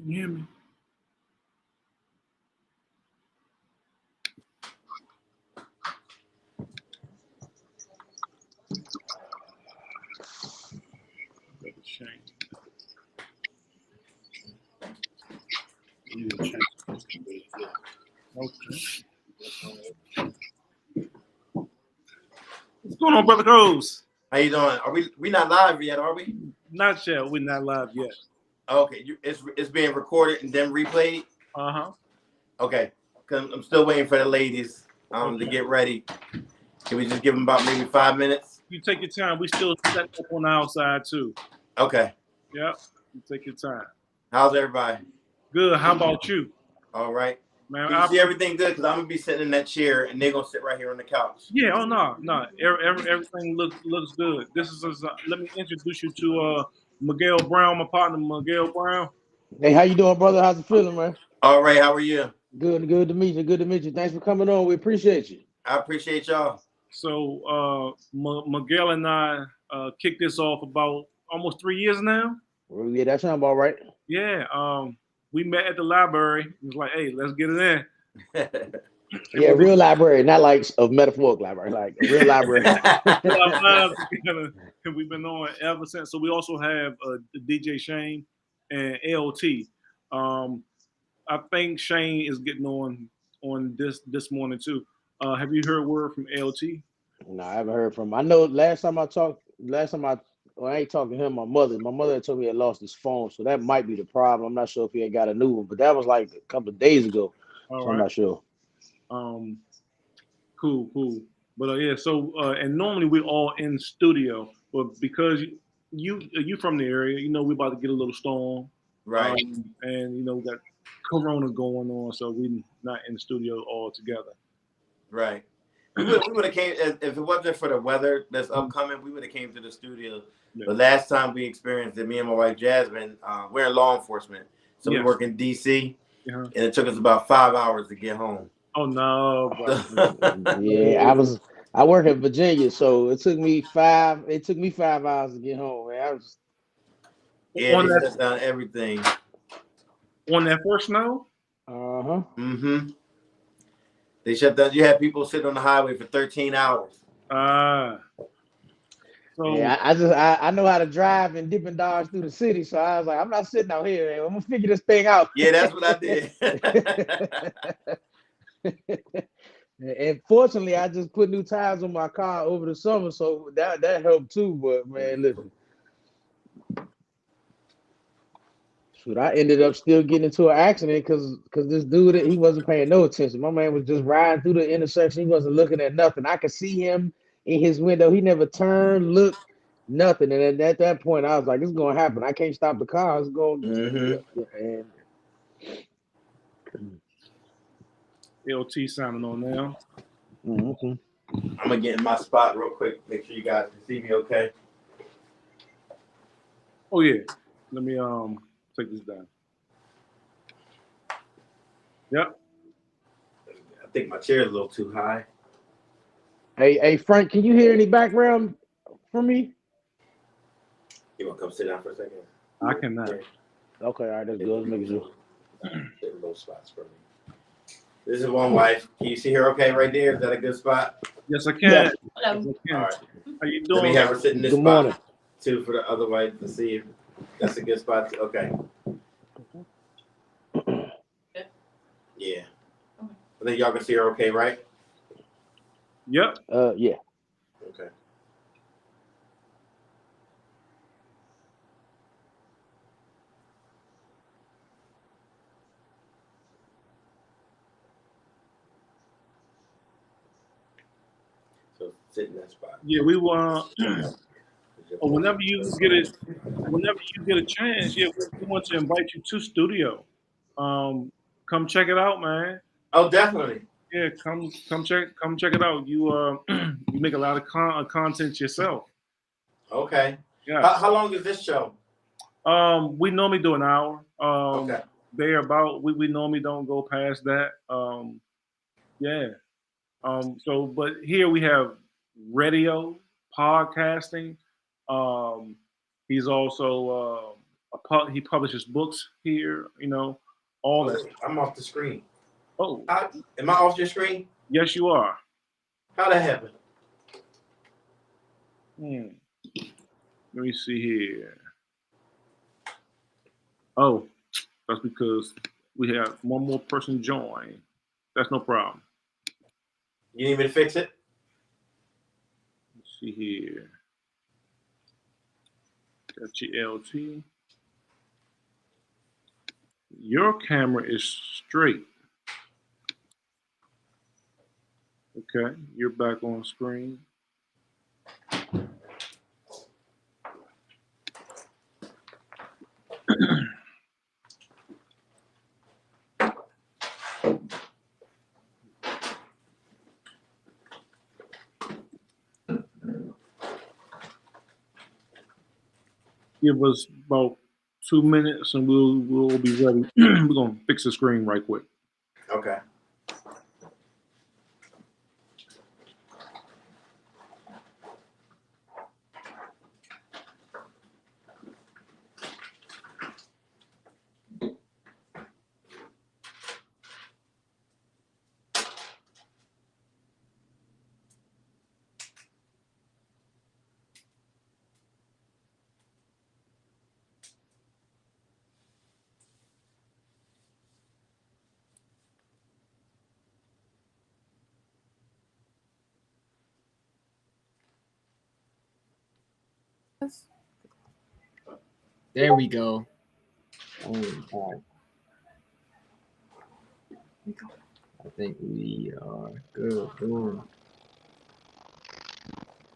Can you hear me? Okay. What's going on, Brother Cruz? How you doing? Are we not live yet? Are we? Not yet. We're not live yet. Okay, it's being recorded and then replayed. Okay, cause I'm still waiting for the ladies to get ready. Can we just give them about maybe 5 minutes? You take your time. We still set up on the outside too. Okay. Yep. You take your time. How's everybody? Good. How about you? All right. Man, can you see everything good? Because I'm gonna be sitting in that chair and they're gonna sit right here on the couch. Yeah. Oh no. Everything looks good. This is let me introduce you to Mykal Brown, my partner, Mykal Brown. Hey, how you doing, brother? How's it feeling, man? All right. How are you? Good to meet you. Good to meet you. Thanks for coming on. We appreciate you. I appreciate y'all. So Mykal and I kicked this off about almost 3 years now. Well, yeah, that sounds about right. Yeah. We met at the library. It was like, hey, let's get it in. Yeah, real library, not like a metaphorical library, like a real library. We've been on ever since. So we also have DJ Shane and LT. I think Shane is getting on this morning too. Have you heard word from LT? No, I haven't heard from him. I know last time I ain't talking to him, my mother told me he had lost his phone, so that might be the problem. I'm not sure if he had got a new one, but that was like a couple of days ago. All so right. I'm not sure. Cool. But yeah, so and normally we're all in studio, but because you from the area, you know we're about to get a little storm, right? And you know we got Corona going on, so we're not in the studio all together. Right. We would have came if it wasn't for the weather that's upcoming. We would have came to the studio. Yeah. The last time we experienced it, me and my wife Jasmine, we're in law enforcement, so we work in DC, and it took us about 5 hours to get home. Oh no! Yeah, I work in Virginia, so it took me 5 hours to get home. Man, they shut down everything. On that first snow? They shut down. You had people sitting on the highway for 13 hours. So yeah, I know how to drive and dip and dodge through the city, so I was like, I'm not sitting out here, man. I'm gonna figure this thing out. Yeah, that's what I did. And fortunately, I just put new tires on my car over the summer, so that helped too. But man, listen, shoot, I ended up still getting into an accident because this dude, he wasn't paying no attention. My man was just riding through the intersection. He wasn't looking at nothing. I could see him in his window. He never turned, looked, nothing. And at that point, I was like, "It's gonna happen. I can't stop the car. It's going." LT signing on now. I'm gonna get in my spot real quick. Make sure you guys can see me okay. Oh yeah. Let me take this down. Yep. I think my chair is a little too high. Hey Frank, can you hear any background from me? You wanna come sit down for a second? I cannot. Yeah. Okay, all right, that's good. Let's make sure. There are no spots for me. This is one wife. Can you see her okay right there? Is that a good spot? Yes, I can. Yes. Hello. All right. How you doing? Let me have her sit in this Good spot morning. too for the other wife to see if that's a good spot. Okay. Yeah. I think y'all can see her okay, right? Yep. Yeah. Okay. So sit in that spot. Yeah, we were. Whenever you get a chance, yeah, we want to invite you to studio. Come check it out, man. Oh, definitely. Yeah, come check it out. You you make a lot of content yourself. Okay. Yeah. How long is this show? We normally do an hour. Okay. Thereabout. We normally don't go past that. Yeah. So, but here we have radio, podcasting. He's also a He publishes books here. All that. I'm off the screen. Oh, am I off your screen? Yes, you are. How'd that happen? Let me see here. Oh, that's because we have one more person join. That's no problem. You need me to fix it? Let's see here. Got your LT. Your camera is straight. Okay, you're back on screen. Give us about 2 minutes and we'll be ready. We're gonna fix the screen right quick. Okay. There we go. Oh, God. I think we are good. Boom.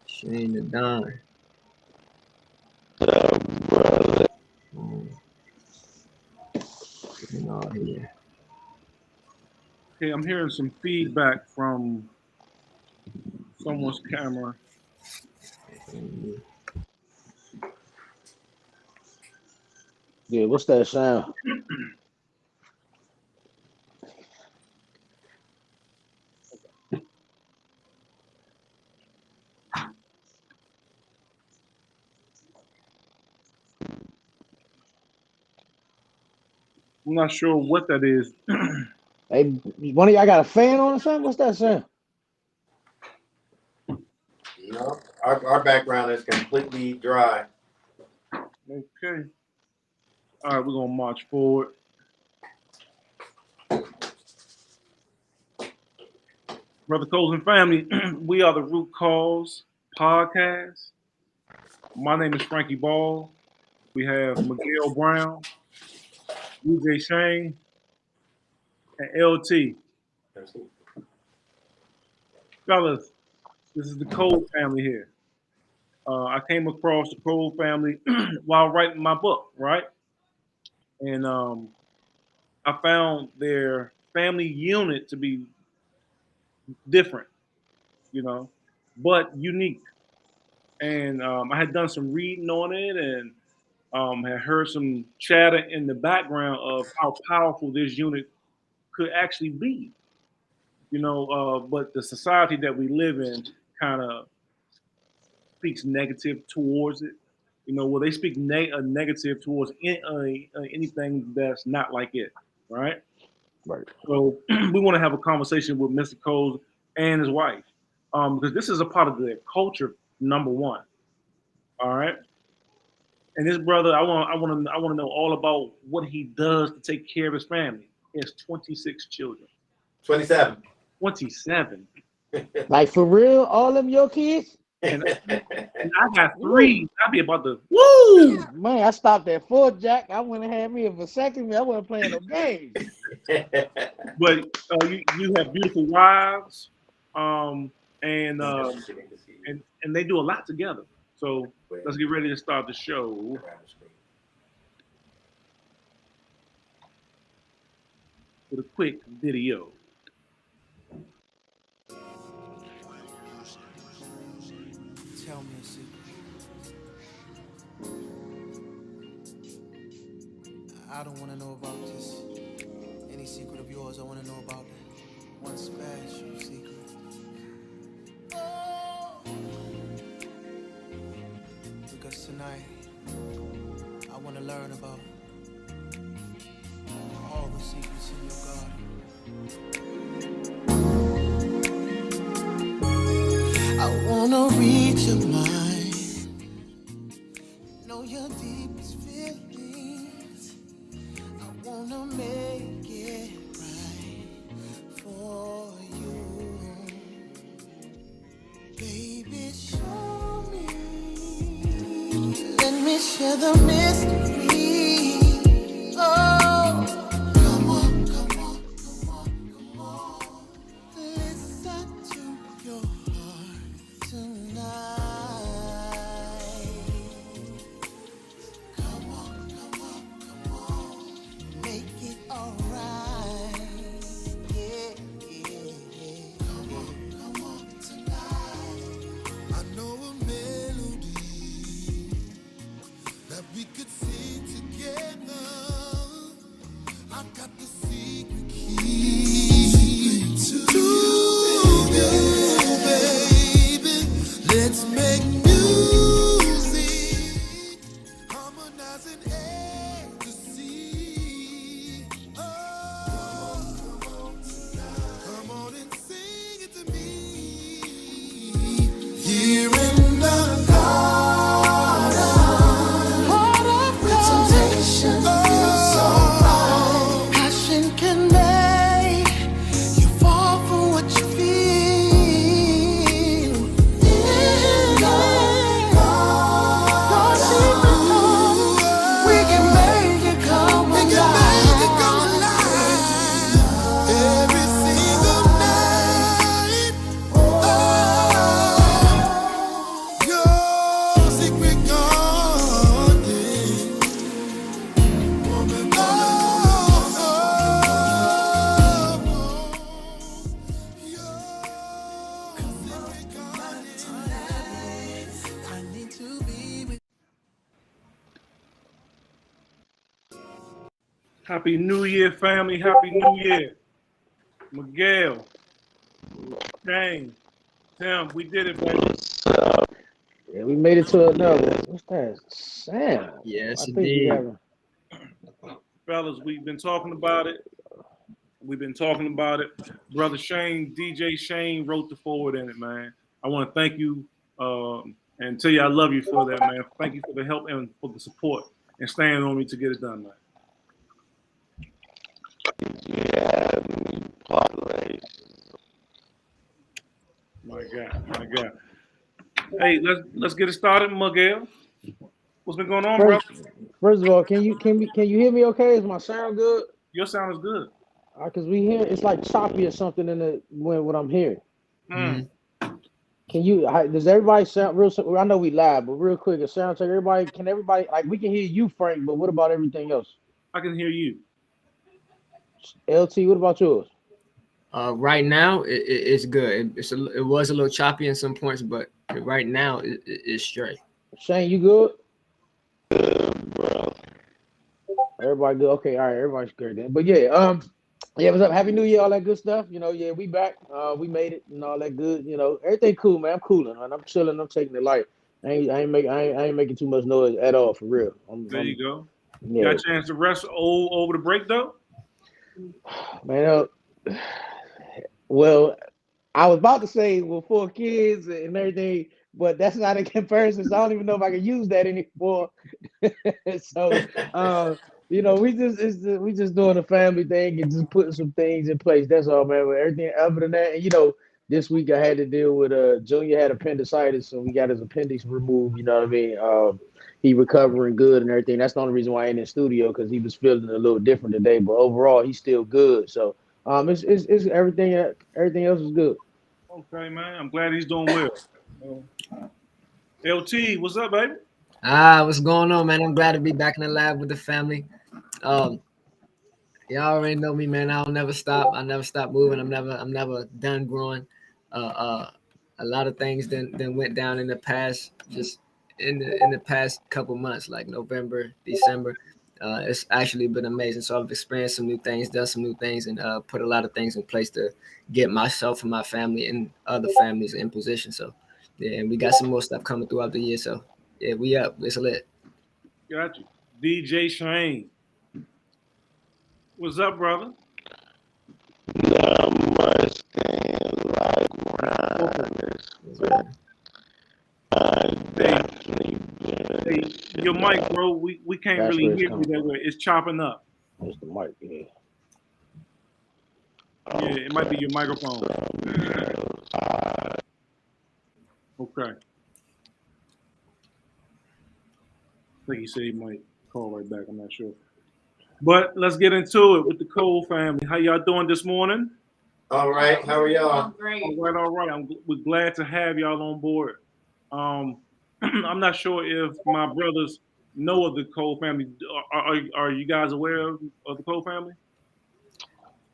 Shane the Don. Getting all here. Okay, I'm hearing some feedback from someone's camera. Yeah, what's that sound? I'm not sure what that is. Hey, one of y'all got a fan on or something? What's that sound? No, our background is completely dry. Okay. All right, we're gonna march forward. Brother Coles and family, we are the Root Cause Podcast. My name is Frankie Ball. We have Miguel Brown, DJ Shane, and LT. Fellas, this is the Cole family here. I came across the Cole family while writing my book, right? And I found their family unit to be different, but unique. And I had done some reading on it and had heard some chatter in the background of how powerful this unit could actually be. But the society that we live in kind of speaks negative towards it. They speak negative towards anything that's not like it, right? Right. So we want to have a conversation with Mr. Coles and his wife, because this is a part of their culture. Number one, all right. And this brother, I want to know all about what he does to take care of his family. He has 26 children. 27. 27. Like for real, all them your kids? And I got 3. I'd be about to woo. Man, I stopped at 4, Jack. I went and had me a vasectomy. I wasn't playing no games. But you have beautiful wives, and they do a lot together. So let's get ready to start the show. With a quick video. Tell me a secret. I don't want to know about just any secret of yours. I want to know about one special secret. Because tonight, I want to learn learn about all the secrets in your garden. I wanna read your mind, know your deepest feelings. I wanna make it right for you. Baby, show me. Let me share the mystery. Oh, come on, come on, come on, come on. Listen to your heart tonight. Come on, come on, come on. Make it alright. Yeah, yeah, yeah. Come on tonight. I know a melody that we could sing together. I got the secret key to you, baby. Let's make music, harmonizing ecstasy. Oh, come on and sing it to me. Here in the heart of temptation feels so right. Passion can make you fall for what you feel. In the secret home, we can make it come alive. Every single night. Oh, your secret garden, woman, your secret garden. I need to be with. Happy New Year, family. Happy New Year. Miguel, Shane, Tim, we did it, baby. Yeah, we made it to another. What's that? Sam. Yes, I think we indeed. have. Fellas, we've been talking about it. Brother Shane, DJ Shane wrote the forward in it, man. I want to thank you and tell you I love you for that, man. Thank you for the help and for the support and staying on me to get it done, man. My God. Hey, let's get it started, Miguel. What's been going on, bro? First of all, can you hear me okay? Is my sound good? Your sound is good. Because we hear it's like choppy or something in the when what I'm hearing. Mm. Can you? Does everybody sound real? I know we live, but real quick, a sound check. Everybody, like we can hear you, Frank, but what about everything else? I can hear you. LT, what about yours? Right now, it's good. It was a little choppy in some points, but right now it's straight. Shane, you good? Everybody good? Okay, all right, everybody's good then. But yeah, what's up? Happy New Year, all that good stuff. You know, yeah, we back. We made it and all that good. You know, everything cool, man. I'm cooling, man. I'm chilling. I'm taking it light. I ain't making too much noise at all, for real. There you go. Yeah. Got a chance to rest over the break though? Man, well, I was about to say, well, 4 kids and everything, but that's not a comparison. So I don't even know if I can use that anymore. So, you know, we just doing a family thing and just putting some things in place. That's all, man. But everything other than that, and you know, this week I had to deal with Junior had appendicitis, so we got his appendix removed. You know what I mean? He recovering good and everything. That's the only reason why I ain't in the studio, because he was feeling a little different today. But overall, he's still good. So it's everything else is good. Okay, man. I'm glad he's doing well. LT, what's up, baby? What's going on, man? I'm glad to be back in the lab with the family. Y'all already know me, man. I'll never stop. I never stop moving. I'm never done growing. A lot of things then went down in the past, just in the past couple months, like November, December. It's actually been amazing. So I've experienced some new things, done some new things, and put a lot of things in place to get myself and my family and other families in position. So yeah, and we got some more stuff coming throughout the year. So yeah, we up. It's lit. Got you. DJ Shane. What's up, brother? Not much thing like Ron is, but I definitely Hey, been your mic, bro. We can't That's really where it's hear you coming that from. way. It's chopping up. It's the mic. Yeah. Yeah, it might be your microphone. Okay. I think he said he might call right back. I'm not sure. But let's get into it with the Cole family. How y'all doing this morning? All right, how are y'all? All right, all right. We're glad to have y'all on board. I'm not sure if my brothers know of the Cole family. Are you guys aware of the Cole family?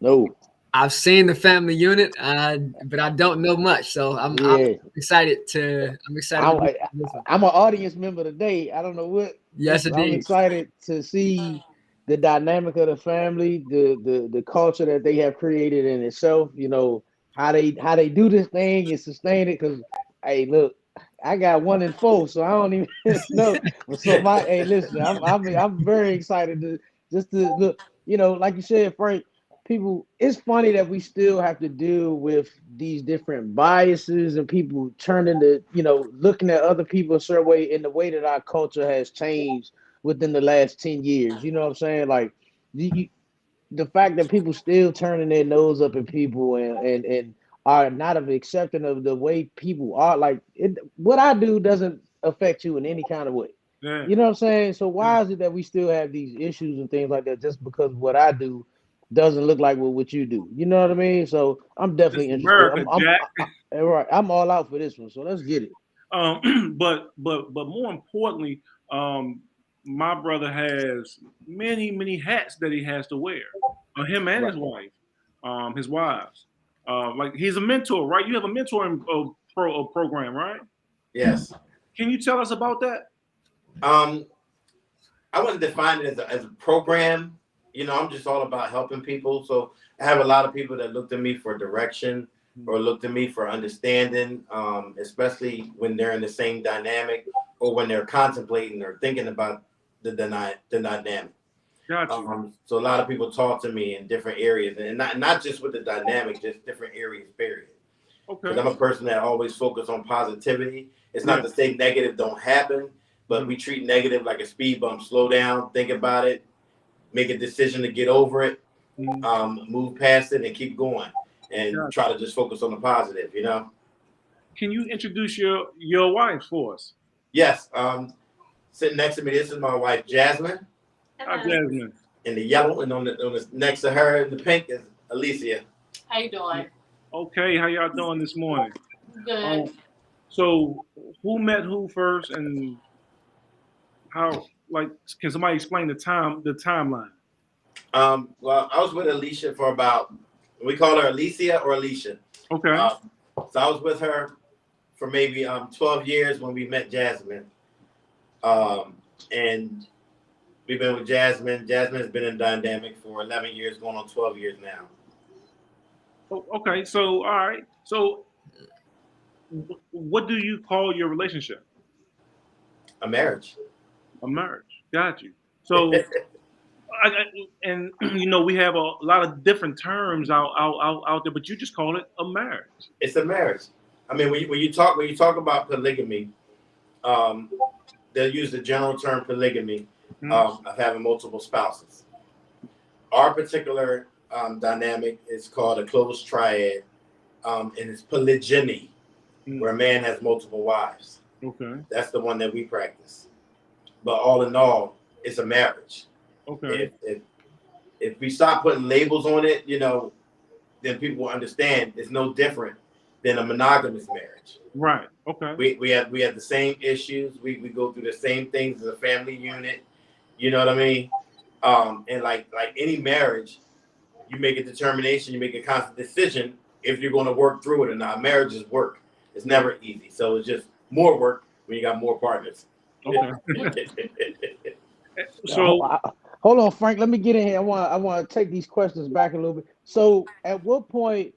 No. I've seen the family unit, but I don't know much. So I'm Yeah. excited to. I'm excited to I'm, be I, this one. I'm an audience member today. I don't know what. Yes, I'm indeed. excited to see the dynamic of the family, the culture that they have created in itself. You know how they do this thing and sustain it. Because hey, look, I got 1 in 4, so I don't even know. So my hey, listen, I'm very excited to just to look. You know, like you said, Frank. People, it's funny that we still have to deal with these different biases and people turning to, looking at other people a certain way in the way that our culture has changed within the last 10 years. You know what I'm saying? Like the fact that people still turning their nose up at people and are not of accepting of the way people are, like what I do doesn't affect you in any kind of way. Yeah. You know what I'm saying? So Yeah. why is it that we still have these issues and things like that just because what I do doesn't look like what you do? You know what I mean? So I'm It's definitely interested. America, Jack. Right. I'm all out for this one. So let's get it. But more importantly, um, my brother has many hats that he has to wear. Him and Right. his wife, his wives. Like he's a mentor, right? You have a mentoring program, right? Yes. Can you tell us about that? Um, I wouldn't define it as a program. You know, I'm just all about helping people. So I have a lot of people that look to me for direction or look to me for understanding, especially when they're in the same dynamic or when they're contemplating or thinking about the dynamic. Got you. So a lot of people talk to me in different areas, and not just with the dynamic, just different areas. Period. Because Okay. I'm a person that always focus on positivity. It's Yeah. not to say negative don't happen, but we treat negative like a speed bump. Slow down, think about it, make a decision to get over it, move past it, and keep going, and Got try you. to just focus on the positive. You know. Can you introduce your wife for us? Yes. Sitting next to me, this is my wife Jasmine, Hi, Jasmine. in the yellow, and on the next to her in the pink is Alicia. How you doing? Okay, how y'all doing this morning? Good. So who met who first, and how? Like, can somebody explain the timeline? Well, I was with Alicia for about, we call her Alicia or Alicia. Okay. So I was with her for maybe 12 years when we met Jasmine. And we've been with Jasmine. Jasmine has been in dynamic for 11 years, going on 12 years now. Okay. So all right. So what do you call your relationship? A marriage. A marriage. Got you. So and we have a lot of different terms out there, but you just call it a marriage. It's a marriage. I mean, when you talk about polygamy, they'll use the general term polygamy of having multiple spouses. Our particular dynamic is called a closed triad, and it's polygyny, where a man has multiple wives. Okay. That's the one that we practice. But all in all, it's a marriage. Okay. If we stop putting labels on it, then people will understand it's no different than a monogamous marriage. Right. Okay. We have the same issues. We go through the same things as a family unit. You know what I mean? And like any marriage, you make a determination, you make a constant decision if you're going to work through it or not. Marriage is work. It's never easy. So it's just more work when you got more partners. Okay. So Hold on, Frank. Let me get in here. I want to take these questions back a little bit. So, at what point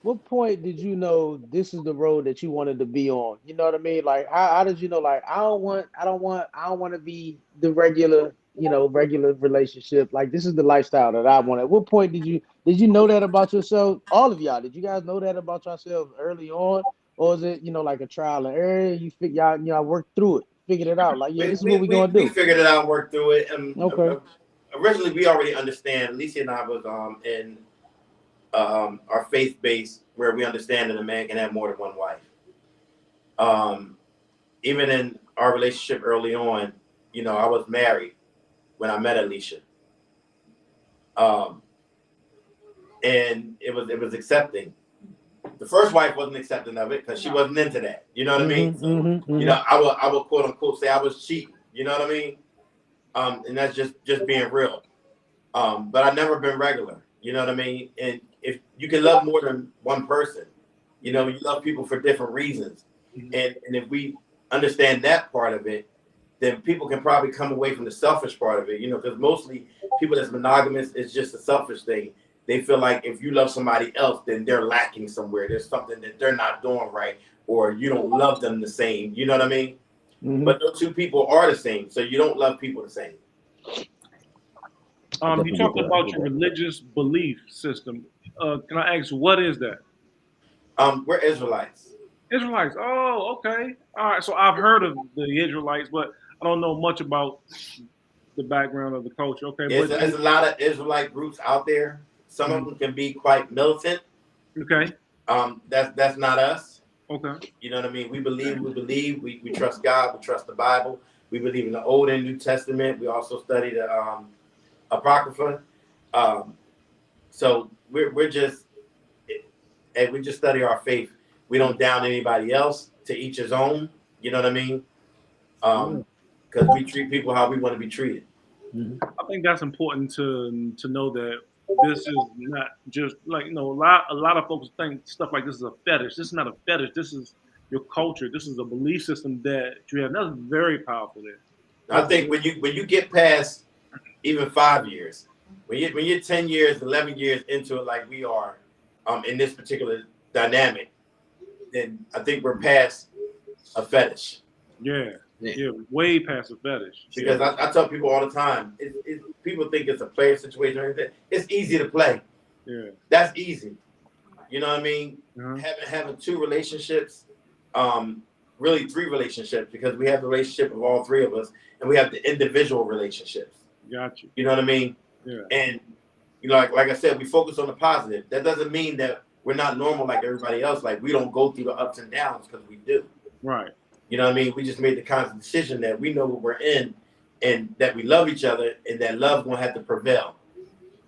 did you know this is the road that you wanted to be on? You know what I mean? Like, how did you know? Like, I don't want to be the regular regular relationship. Like this is the lifestyle that I want. At what point did you know that about yourself? All of y'all, did you guys know that about yourselves early on, or is it like a trial and error? You figure y'all worked through it, figured it out. Like, yeah, We, this is what we, we're we, gonna we do. figured it out, worked through it. And Okay. originally, we already understand. Alicia and I was in our faith base where we understand that a man can have more than one wife. Even in our relationship early on, I was married when I met Alicia, and it was accepting. The first wife wasn't accepting of it because she wasn't into that. You know what I mean? So I would quote unquote say I was cheating. You know what I mean? And that's just being real. But I've never been regular. You know what I mean? And if you can love more than one person, you love people for different reasons. And if we understand that part of it, then people can probably come away from the selfish part of it. Because mostly people that's monogamous, it's just a selfish thing. They feel like if you love somebody else, then they're lacking somewhere. There's something that they're not doing right, or you don't love them the same. You know what I mean? But those two people are the same, so you don't love people the same. You talked about your religious belief system. Can I ask, what is that? We're Israelites. Israelites. Oh, okay. All right. So I've heard of the Israelites, but I don't know much about the background of the culture. Okay, There's a lot of Israelite groups out there. Some of them can be quite militant. Okay. That's not us. Okay. You know what I mean? We believe. We trust God. We trust the Bible. We believe in the Old and New Testament. We also study the Apocrypha. So we're just, and we just study our faith. We don't down anybody else. To each his own. You know what I mean? Because we treat people how we want to be treated. I think that's important to know that this is not just like a lot of folks think stuff like this is a fetish. This is not a fetish. This is your culture. This is a belief system that you have. That's very powerful there. I think when you get past even 5 years, when you're 10 years, 11 years into it, like we are, in this particular dynamic, then I think we're past a fetish. Yeah, way past a fetish. Because I tell people all the time, people think it's a player situation or anything. It's easy to play. Yeah, that's easy. You know what I mean? Uh-huh. Having two relationships, really three relationships, because we have the relationship of all three of us, and we have the individual relationships. Got you. You know what I mean? Yeah. And like I said, we focus on the positive. That doesn't mean that we're not normal like everybody else. Like we don't go through the ups and downs, because we do. Right. You know what I mean? We just made the conscious decision that we know what we're in, and that we love each other, and that love's gonna have to prevail.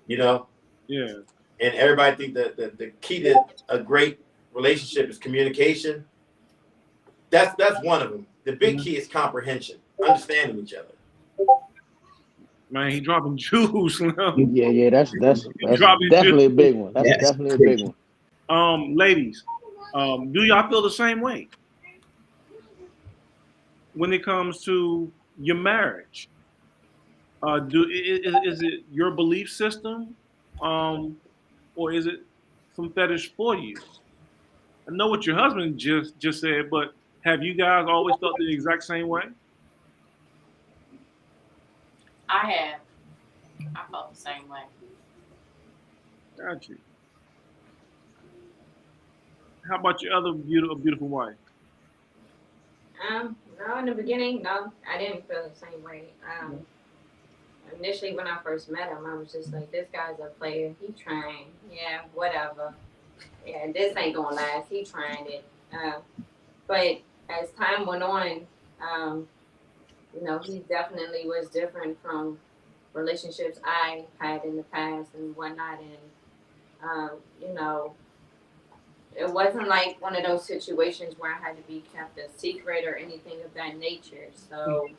You know? Yeah. And everybody think that the key to a great relationship is communication. That's one of them. The big key is comprehension, understanding each other. Man, he dropping jewels now. Yeah, that's definitely a big one. That's definitely a big one. Ladies, do y'all feel the same way when it comes to your marriage? Is it your belief system, or is it some fetish for you? I know what your husband just said, but have you guys always felt the exact same way? I have. I felt the same way. Got you. How about your other beautiful wife? No, in the beginning, no, I didn't feel the same way. Initially, when I first met him, I was just like, this guy's a player. He trying. Yeah, whatever. Yeah, this ain't gonna last. He trying it. But as time went on, he definitely was different from relationships I had in the past and whatnot. And, it wasn't like one of those situations where I had to be kept a secret or anything of that nature. So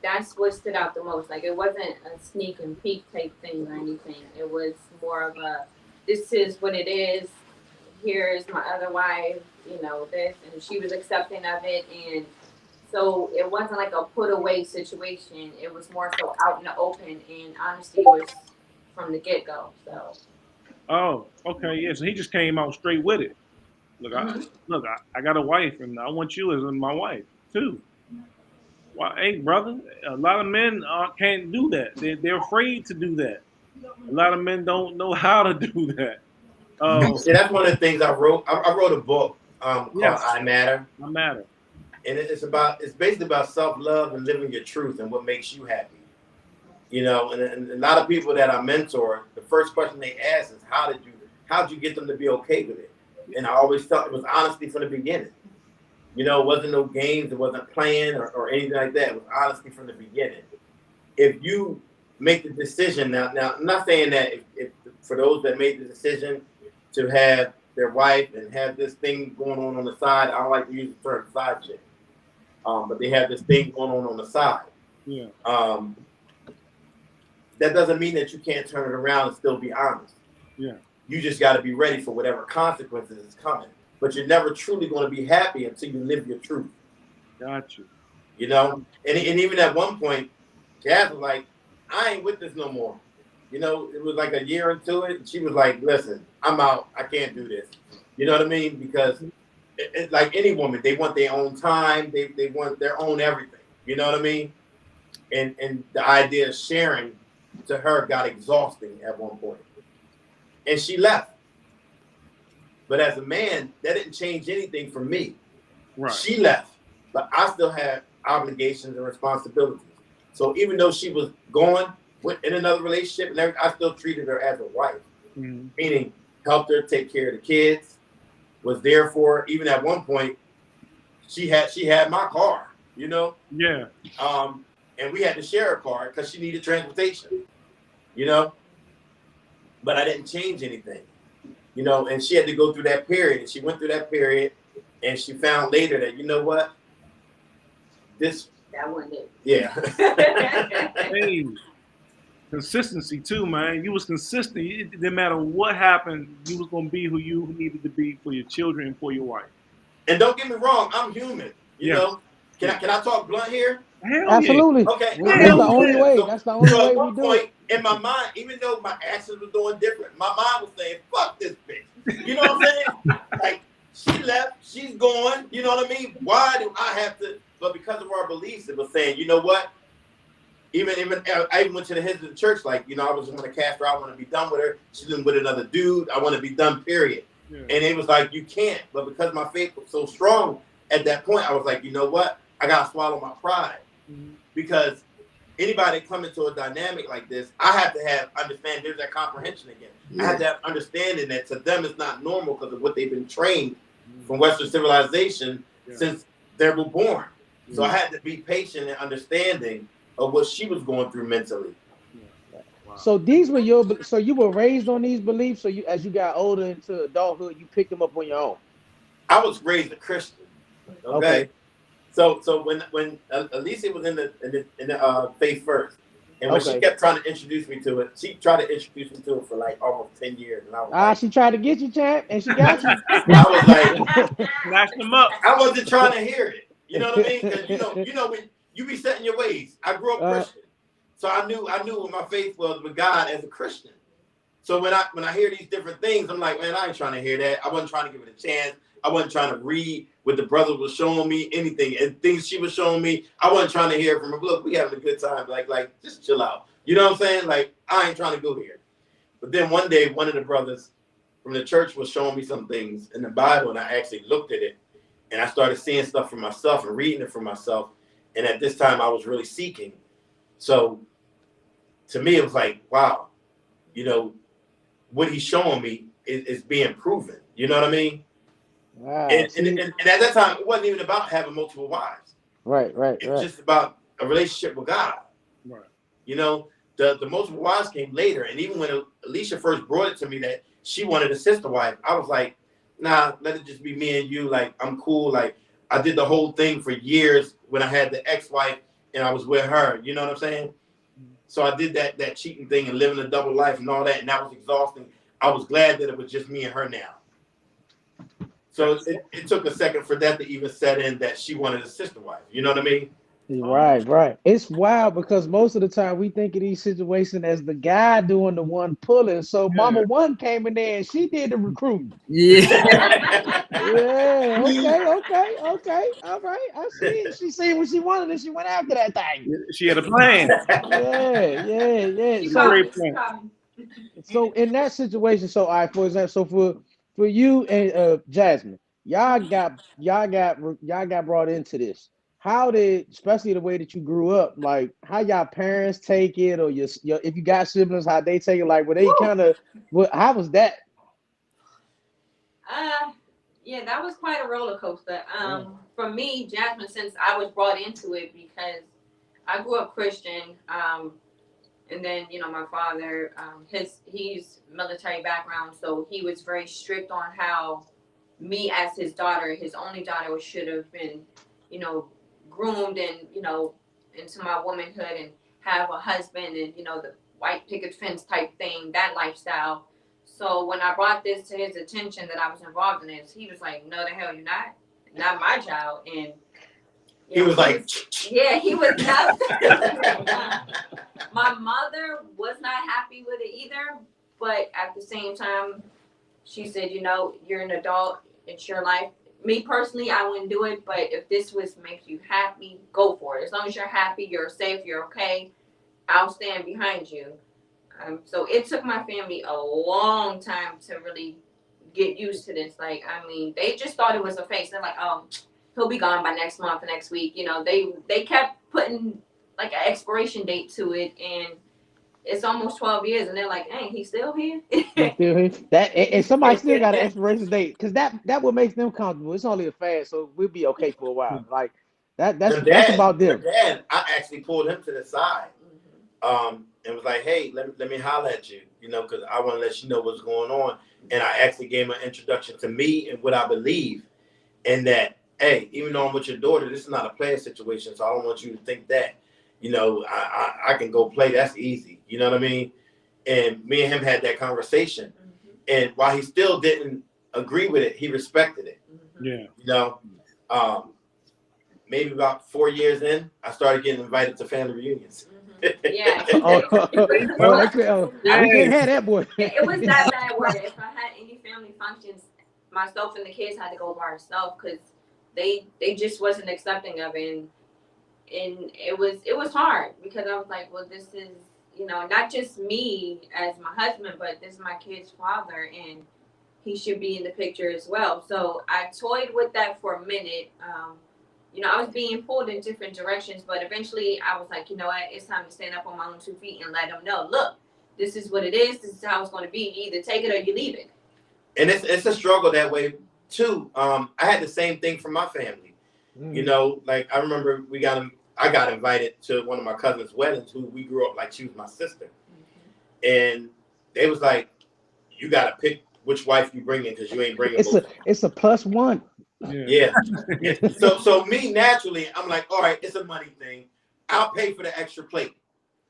that's what stood out the most. Like, it wasn't a sneak and peek type thing or anything. It was more of a, this is what it is. Here's my other wife, this. And she was accepting of it. And so it wasn't like a put away situation. It was more so out in the open. And honesty was from the get go. So. Oh, okay, yeah. So he just came out straight with it. Look, I got a wife, and I want you as my wife too. Well, hey, brother, a lot of men can't do that. They're afraid to do that. A lot of men don't know how to do that. See, that's one of the things I wrote. I wrote a book called Yes, I Matter. no matter. And it's basically about self-love and living your truth and what makes you happy. You know, and a lot of people that I mentor, the first question they ask is how'd you get them to be okay with it? And I always felt it was honesty from the beginning. You know, it wasn't no games, it wasn't playing or anything like that. It was honesty from the beginning. If you make the decision now I'm not saying that if for those that made the decision to have their wife and have this thing going on the side, I don't like to use the term side chick. But they have this thing going on the side. Yeah. That doesn't mean that you can't turn it around and still be honest. Yeah. You just got to be ready for whatever consequences is coming. But you're never truly going to be happy until you live your truth. Got you. You know? And even at one point, Jazz was like, I ain't with this no more. You know, it was like a year into it. And she was like, listen, I'm out. I can't do this. You know what I mean? Because it's like any woman, they want their own time. They want their own everything. You know what I mean? And the idea of sharing to her got exhausting at one point. And she left. But as a man, that didn't change anything for me. Right. She left, but I still had obligations and responsibilities. So even though she was gone in another relationship, and I still treated her as a wife, meaning helped her take care of the kids, was there for her. Even at one point, she had my car, you know? Yeah. And we had to share a car because she needed transportation, you know? But I didn't change anything, you know? And she had to go through that period. And she went through that period, and she found later that, you know what? That one did. Yeah. Hey, consistency too, man. You was consistent. It didn't matter what happened. You was gonna be who you needed to be for your children and for your wife. And don't get me wrong, I'm human. You know, can I talk blunt here? Hell Absolutely. yeah. Okay. That's the only way. So, That's the only way at we one do point it. in my mind, even though my actions were doing different, my mind was saying, "Fuck this bitch." You know what I'm saying? Like she left, she's gone. You know what I mean? Why do I have to? But because of our beliefs, it was saying, you know what? Even I even went to the heads of the church, like, you know, I was going to cast her. I want to be done with her. She's been with another dude. I want to be done, period. Yeah. And it was like, you can't. But because my faith was so strong at that point, I was like, you know what? I got to swallow my pride. Because anybody come into a dynamic like this, I have to have understanding. There's that comprehension again. I have to have understanding that to them it's not normal because of what they've been trained from Western civilization since they were born. So I had to be patient and understanding of what she was going through mentally. Wow. So so you were raised on these beliefs. So you, as you got older into adulthood, you picked them up on your own. I was raised a Christian. Okay. So when Alicia was in the faith first, and when she kept trying to introduce me to it, she tried to introduce me to it for like almost 10 years. And I was like, she tried to get you, champ, and she got you. I was like, snatched them up. I wasn't trying to hear it. You know what I mean? Because you know when you be set in your ways. I grew up Christian, so I knew what my faith was with God as a Christian. So when I hear these different things, I'm like, man, I ain't trying to hear that. I wasn't trying to give it a chance. I wasn't trying to read what the brother was showing me, anything, and things she was showing me. I wasn't trying to hear from her. Look, we having a good time. Like just chill out. You know what I'm saying? Like I ain't trying to go here. But then one day, one of the brothers from the church was showing me some things in the Bible, and I actually looked at it, and I started seeing stuff for myself and reading it for myself. And at this time, I was really seeking. So to me, it was like, wow, you know, what he's showing me is being proven. You know what I mean? Wow. And at that time, it wasn't even about having multiple wives. Right. It was just about a relationship with God. Right. You know, the multiple wives came later. And even when Alicia first brought it to me that she wanted a sister wife, I was like, nah, let it just be me and you. Like, I'm cool. Like, I did the whole thing for years when I had the ex-wife and I was with her. You know what I'm saying? So I did that cheating thing and living a double life and all that. And that was exhausting. I was glad that it was just me and her now. So it took a second for that to even set in that she wanted a sister wife. You know what I mean? Right. It's wild because most of the time we think of these situations as the guy doing the one pulling. So Mama Yeah. One came in there and she did the recruiting. Yeah. Yeah, okay. All right. I see it. She seen what she wanted and she went after that thing. She had a plan. Yeah. She It's a called So great me. She plan. called me. in that situation, so all right, for example, so for you and Jasmine, y'all got brought into this. How did, especially the way that you grew up, like how y'all parents take it, or your if you got siblings, how they take it, like were they Woo! kind of what? How was that? Yeah, that was quite a roller coaster. Yeah. For me, Jasmine, since I was brought into it because I grew up Christian, and then my father, he's military background, so he was very strict on how me as his daughter, his only daughter, should have been, you know, groomed and into my womanhood and have a husband and the white picket fence type thing, that lifestyle. So when I brought this to his attention that I was involved in this, he was like, "No, the hell you're not my child." And He was like, yeah, he was not. My mother was not happy with it either, but at the same time, she said, "You're an adult. It's your life. Me personally, I wouldn't do it, but if this makes you happy, go for it. As long as you're happy, you're safe, you're okay, I'll stand behind you." So it took my family a long time to really get used to this. Like, I mean, they just thought it was a phase. They're like, "Oh, he'll be gone by next month, next week." They kept putting like an expiration date to it, and it's almost 12 years, and they're like, "Hey, he's still here." He's still here. That and somebody still got an expiration date because that what makes them comfortable. It's only a fast, so we'll be okay for a while. Like that's about Your them. dad, I actually pulled him to the side, and was like, "Hey, let me holler at you, because I want to let you know what's going on." And I actually gave him an introduction to me and what I believe, and that, hey, even though I'm with your daughter, this is not a player situation, so I don't want you to think that, I can go play. That's easy. You know what I mean? And me and him had that conversation, and while he still didn't agree with it, he respected it. Yeah. Maybe about 4 years in, I started getting invited to family reunions. Yeah. They could. We can't have that boy. It was that bad where if I had any family functions, myself and the kids had to go by ourselves because they just wasn't accepting of it, and it was hard because I was like, well, this is not just me as my husband, but this is my kid's father, and he should be in the picture as well. So I toyed with that for a minute. I was being pulled in different directions, but eventually I was like, you know what, it's time to stand up on my own 2 feet and let them know, look, this is what it is. This is how it's going to be. You either take it or you leave it. And it's a struggle that way too. I had the same thing from my family. Like I remember I got invited to one of my cousin's weddings, who we grew up like she was my sister, and they was like, you got to pick which wife you bring in because you ain't bringing both. It's a +1. Yeah. So me naturally, I'm like, all right, it's a money thing. I'll pay for the extra plate,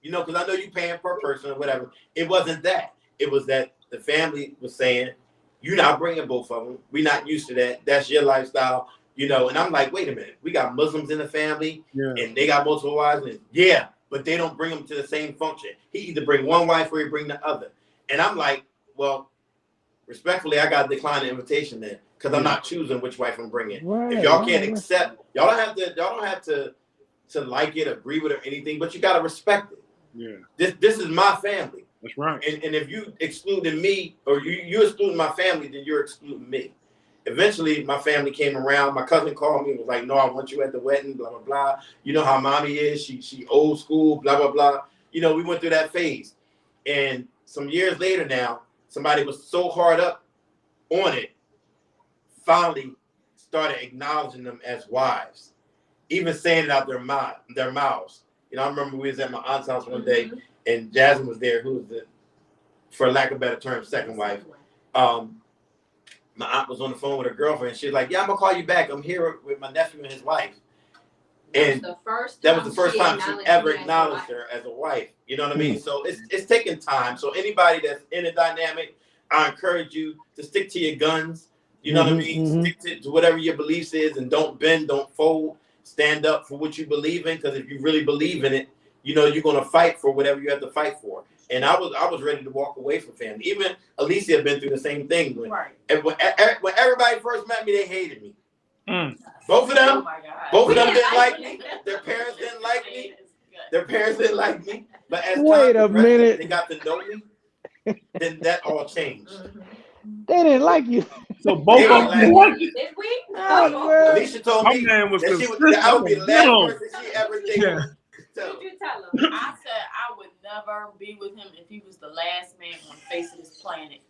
because I know you paying per person or whatever. It wasn't that. It was that the family was saying, you're not bringing both of them. We're not used to that. That's your lifestyle, And I'm like, wait a minute. We got Muslims in the family, and they got multiple wives. And but they don't bring them to the same function. He either bring one wife or he bring the other. And I'm like, well, respectfully, I got to decline the invitation then, because I'm not choosing which wife I'm bringing. Right, if y'all can't accept, y'all don't have to like it, agree with it or anything, but you got to respect it. Yeah. This is my family. That's right. And if you excluding me or you excluding my family, then you're excluding me. Eventually, my family came around. My cousin called me and was like, "No, I want you at the wedding, blah, blah, blah. You know how mommy is. She old school, blah, blah, blah." We went through that phase. And some years later now, somebody was so hard up on it, finally started acknowledging them as wives, even saying it out their mouths. I remember we was at my aunt's house one day, and Jasmine was there, who was for lack of a better term, second wife. My aunt was on the phone with her girlfriend. She was like, "Yeah, I'm gonna call you back. I'm here with my nephew and his wife." And that was the first time she ever acknowledged her as a wife. You know what I mean? So it's taking time. So anybody that's in a dynamic, I encourage you to stick to your guns. You know what I mean? Stick to whatever your beliefs is, and don't bend, don't fold. stand up for what you believe in, because if you really believe in it, you know you're gonna fight for whatever you have to fight for. And I was ready to walk away from family. Even Alicia had been through the same thing. And when everybody first met me, they hated me. Both of them, didn't like me. Their parents didn't like me. But as Wait time a progressed, minute. they got to know me. Then that all changed. They didn't like you. So both of them. Did we? Oh, Alicia told My me man was that consistent. I would be the last person she ever dated. Yeah. So, What did you tell him? I said I would never be with him if he was the last man on the face of this planet.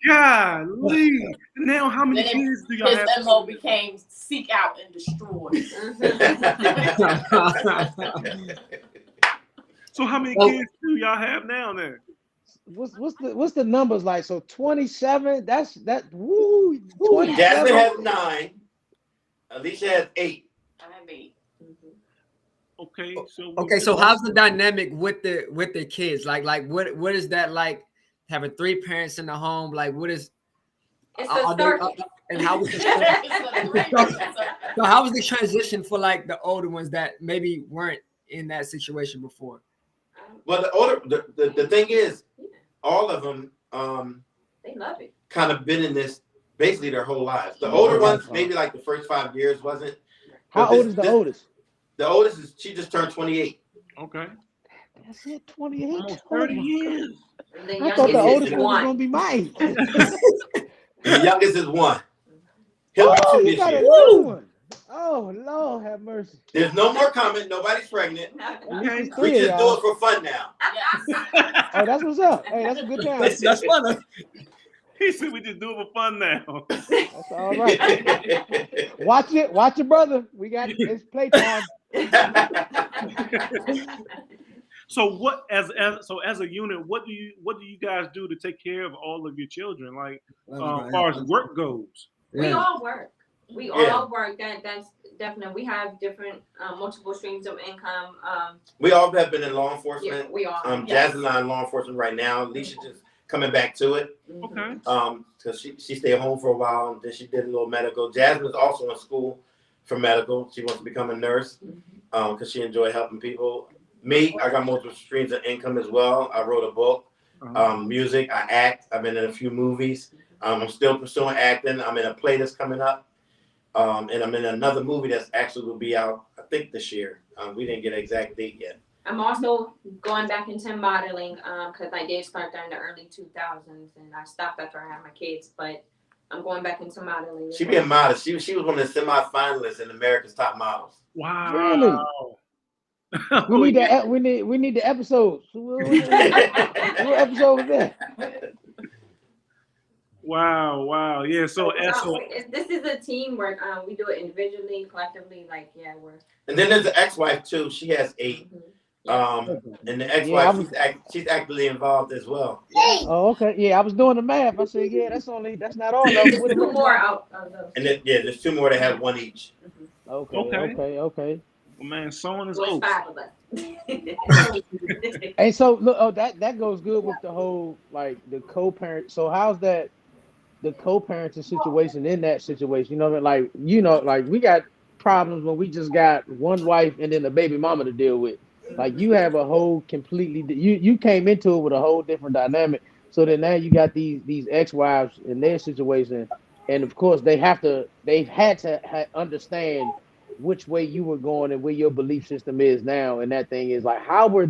Golly. Now, how many Then kids do y'all his have? MO became seek out and destroy. So how many kids do y'all have now then? What's the numbers like? So 27. That's that. Woo. 27. Jasmine has 9. Alicia has 8. I have 8. Okay, So how's the dynamic with the kids? Like what is that like? Having 3 parents in the home? Like what is? It's a circle. And how was so how was the transition for like the older ones that maybe weren't in that situation before? Well, the thing is, all of them they love it. kind of been in this basically their whole lives. The older ones, maybe like the first 5 years wasn't. How old is the oldest? The oldest is she just turned 28. Okay. That's it, 28. Almost 30 years. I thought the oldest one was gonna be mine. The youngest is 1. He'll be 2 you this got year. another one. Oh Lord, have mercy. There's no more comment. Nobody's pregnant. Okay. We just do it for fun now. Oh, that's what's up. Hey, that's a good time. That's fun. He said we just do it for fun now. That's all right. Watch it, brother. We got it's playtime. So what as a unit, what do you guys do to take care of all of your children? Like as far as work goes? We all work. We all work. That's definitely. We have different multiple streams of income. We all have been in law enforcement. Yeah, we all. Jasmine's not in law enforcement right now. Alicia just coming back to it. Okay. Because she stayed home for a while and then she did a little medical. Jasmine's also in school for medical. She wants to become a nurse because she enjoys helping people. Me, I got multiple streams of income as well. I wrote a book, music. I act. I've been in a few movies. I'm still pursuing acting. I'm in a play that's coming up. And I'm in another movie that's actually will be out, I think, this year. We didn't get an exact date yet. I'm also going back into modeling because I did start there in the early 2000s and I stopped after I had my kids, but I'm going back into modeling. She being modest. She was one of the semi-finalists in America's Top Models. Wow. Really? We need the episodes. What episode was that? Wow. Yeah. So this is a teamwork. We do it individually, collectively. Like we're. And then there's the ex-wife too. She has 8. And the ex-wife, she's actively involved as well. Oh, okay. Yeah, I was doing the math. I said, that's not all of them. There's 2 more out of those. And then, there's 2 more that have 1 each. Okay. Well, man, sewing is old. 5 of us. And so look, that goes good with the whole like the co-parent. So how's that the co-parenting situation in that situation? You know what I mean? Like we got problems when we just got one wife and then a baby mama to deal with. Like you have a whole completely you came into it with a whole different dynamic. So then now you got these ex-wives in their situation, and of course they've had to understand which way you were going and where your belief system is now. And that thing is like, how was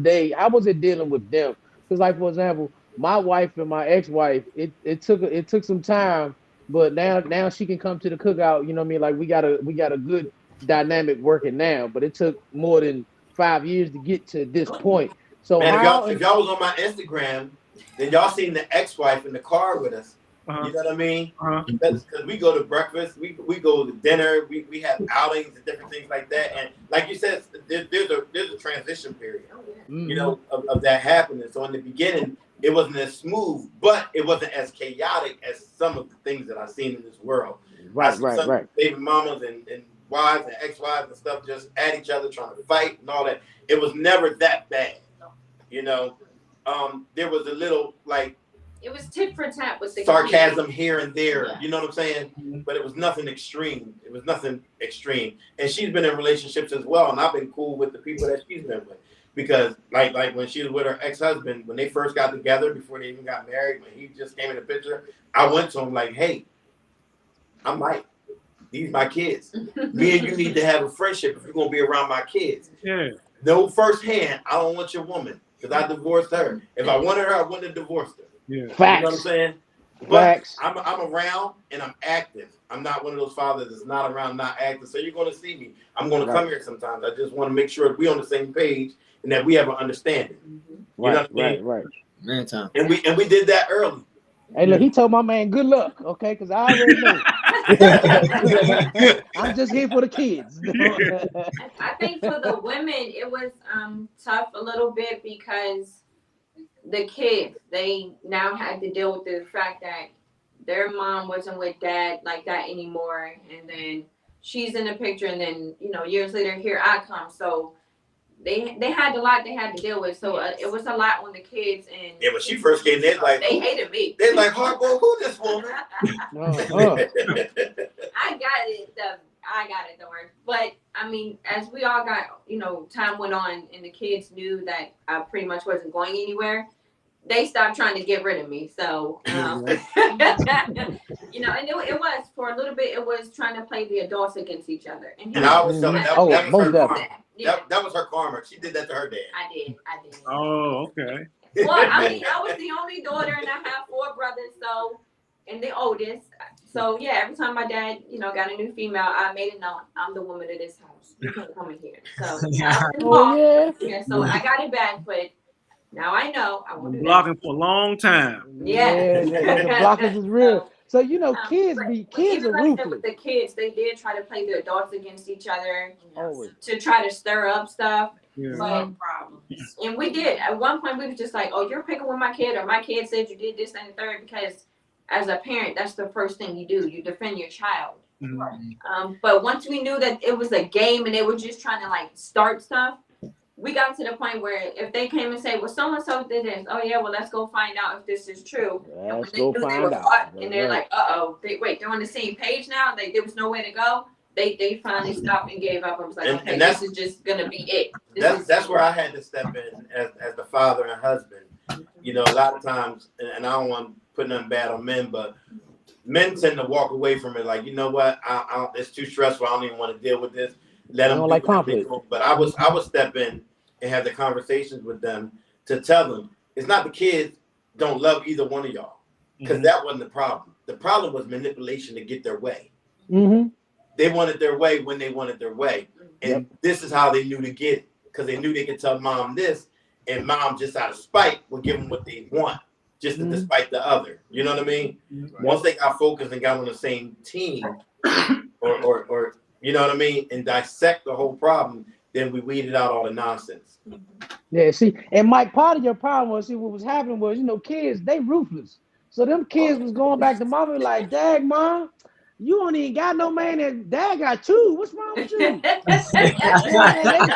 it dealing with them? Because like, for example, my wife and my ex-wife, it took some time, but now she can come to the cookout. You know what I mean? Like we got a good dynamic working now, but it took more than 5 years to get to this point. So man, if y'all was on my Instagram, then y'all seen the ex-wife in the car with us. You know what I mean? Because we go to breakfast, we go to dinner, we have outings and different things like that. And like you said, there's a transition period, you know, of that happening. So in the beginning, it wasn't as smooth, but it wasn't as chaotic as some of the things that I've seen in this world. Right. Baby mamas and wives and ex-wives and stuff just at each other trying to fight and all that. It was never that bad, you know. There was a little like it was tit for tat with the sarcasm here and there. Yeah. You know what I'm saying? But it was nothing extreme. It was nothing extreme. And she's been in relationships as well, and I've been cool with the people that she's been with. Because like when she was with her ex-husband, when they first got together, before they even got married, when he just came in the picture, I went to him like, hey, I'm Mike. These my kids. Me and you need to have a friendship if you're gonna be around my kids. Yeah. No firsthand, I don't want your woman because I divorced her. If I wanted her, I wouldn't have divorced her. Yeah. Facts. You know what I'm saying? But Facts. I'm around and I'm active. I'm not one of those fathers that's not around, not active. So you're gonna see me. I'm gonna come here sometimes. I just want to make sure we're on the same page and that we have an understanding. You know what I mean? Right. Man, time. And we did that early. Hey, look, he told my man good luck, okay? Because I already know. I'm just here for the kids. I think for the women, it was tough a little bit because the kids, they now had to deal with the fact that their mom wasn't with dad like that anymore. And then she's in the picture. And then, years later, here I come. So they had a lot they had to deal with. So it was a lot on the kids. And yeah, when she first came in, like they hated me. They're like, Harpo, who this woman? I got it. Don't worry. But I mean, as we all got, time went on, and the kids knew that I pretty much wasn't going anywhere. They stopped trying to get rid of me. So, and it was for a little bit. It was trying to play the adults against each other. And I always tell her that was her karma. Yeah. That was her karma. She did that to her dad. I did. Oh, okay. Well, I mean, I was the only daughter, and I have 4 brothers. So, and the oldest. So yeah, every time my dad, got a new female, I made it known I'm the woman of this house. You can't come in here. So so I got it back, but now I know I won't do blocking for a long time. Yeah, the blockers is real. So kids are ruthless. With the kids, they did try to play the adults against each other Always. to try to stir up stuff. Yeah. But, and we did. At one point, we was just like, "Oh, you're picking with my kid," or "My kid said you did this and the third," because as a parent, that's the first thing you do. You defend your child. Mm-hmm. But once we knew that it was a game and they were just trying to start stuff, we got to the point where if they came and say, well, so-and-so did this. Oh, yeah, well, let's go find out if this is true. Let's go find out. And they're like, uh-oh. They're on the same page now. There was nowhere to go. They finally stopped and gave up. I was like, okay, this is just going to be it. That's where I had to step in as the father and husband. A lot of times, and I don't want to put nothing bad on men, but men tend to walk away from it like, you know what, it's too stressful. I don't even want to deal with this. Let them like conflict. But I would step in and have the conversations with them to tell them it's not the kids don't love either one of y'all, because that wasn't the problem. The problem was manipulation to get their way. Mm-hmm. They wanted their way when they wanted their way, and this is how they knew to get it, because they knew they could tell mom this, and mom just out of spite would give them what they want, just to despite the other. You know what I mean? Mm-hmm. Once they got focused and got on the same team, or you know what I mean, and dissect the whole problem, then we weeded out all the nonsense. Yeah, see, and Mike, part of your problem was, what was happening was, kids, they ruthless. So them kids was going back to mama like, Dag, mom, you don't even got no man, and Dad got 2. What's wrong with you? And they was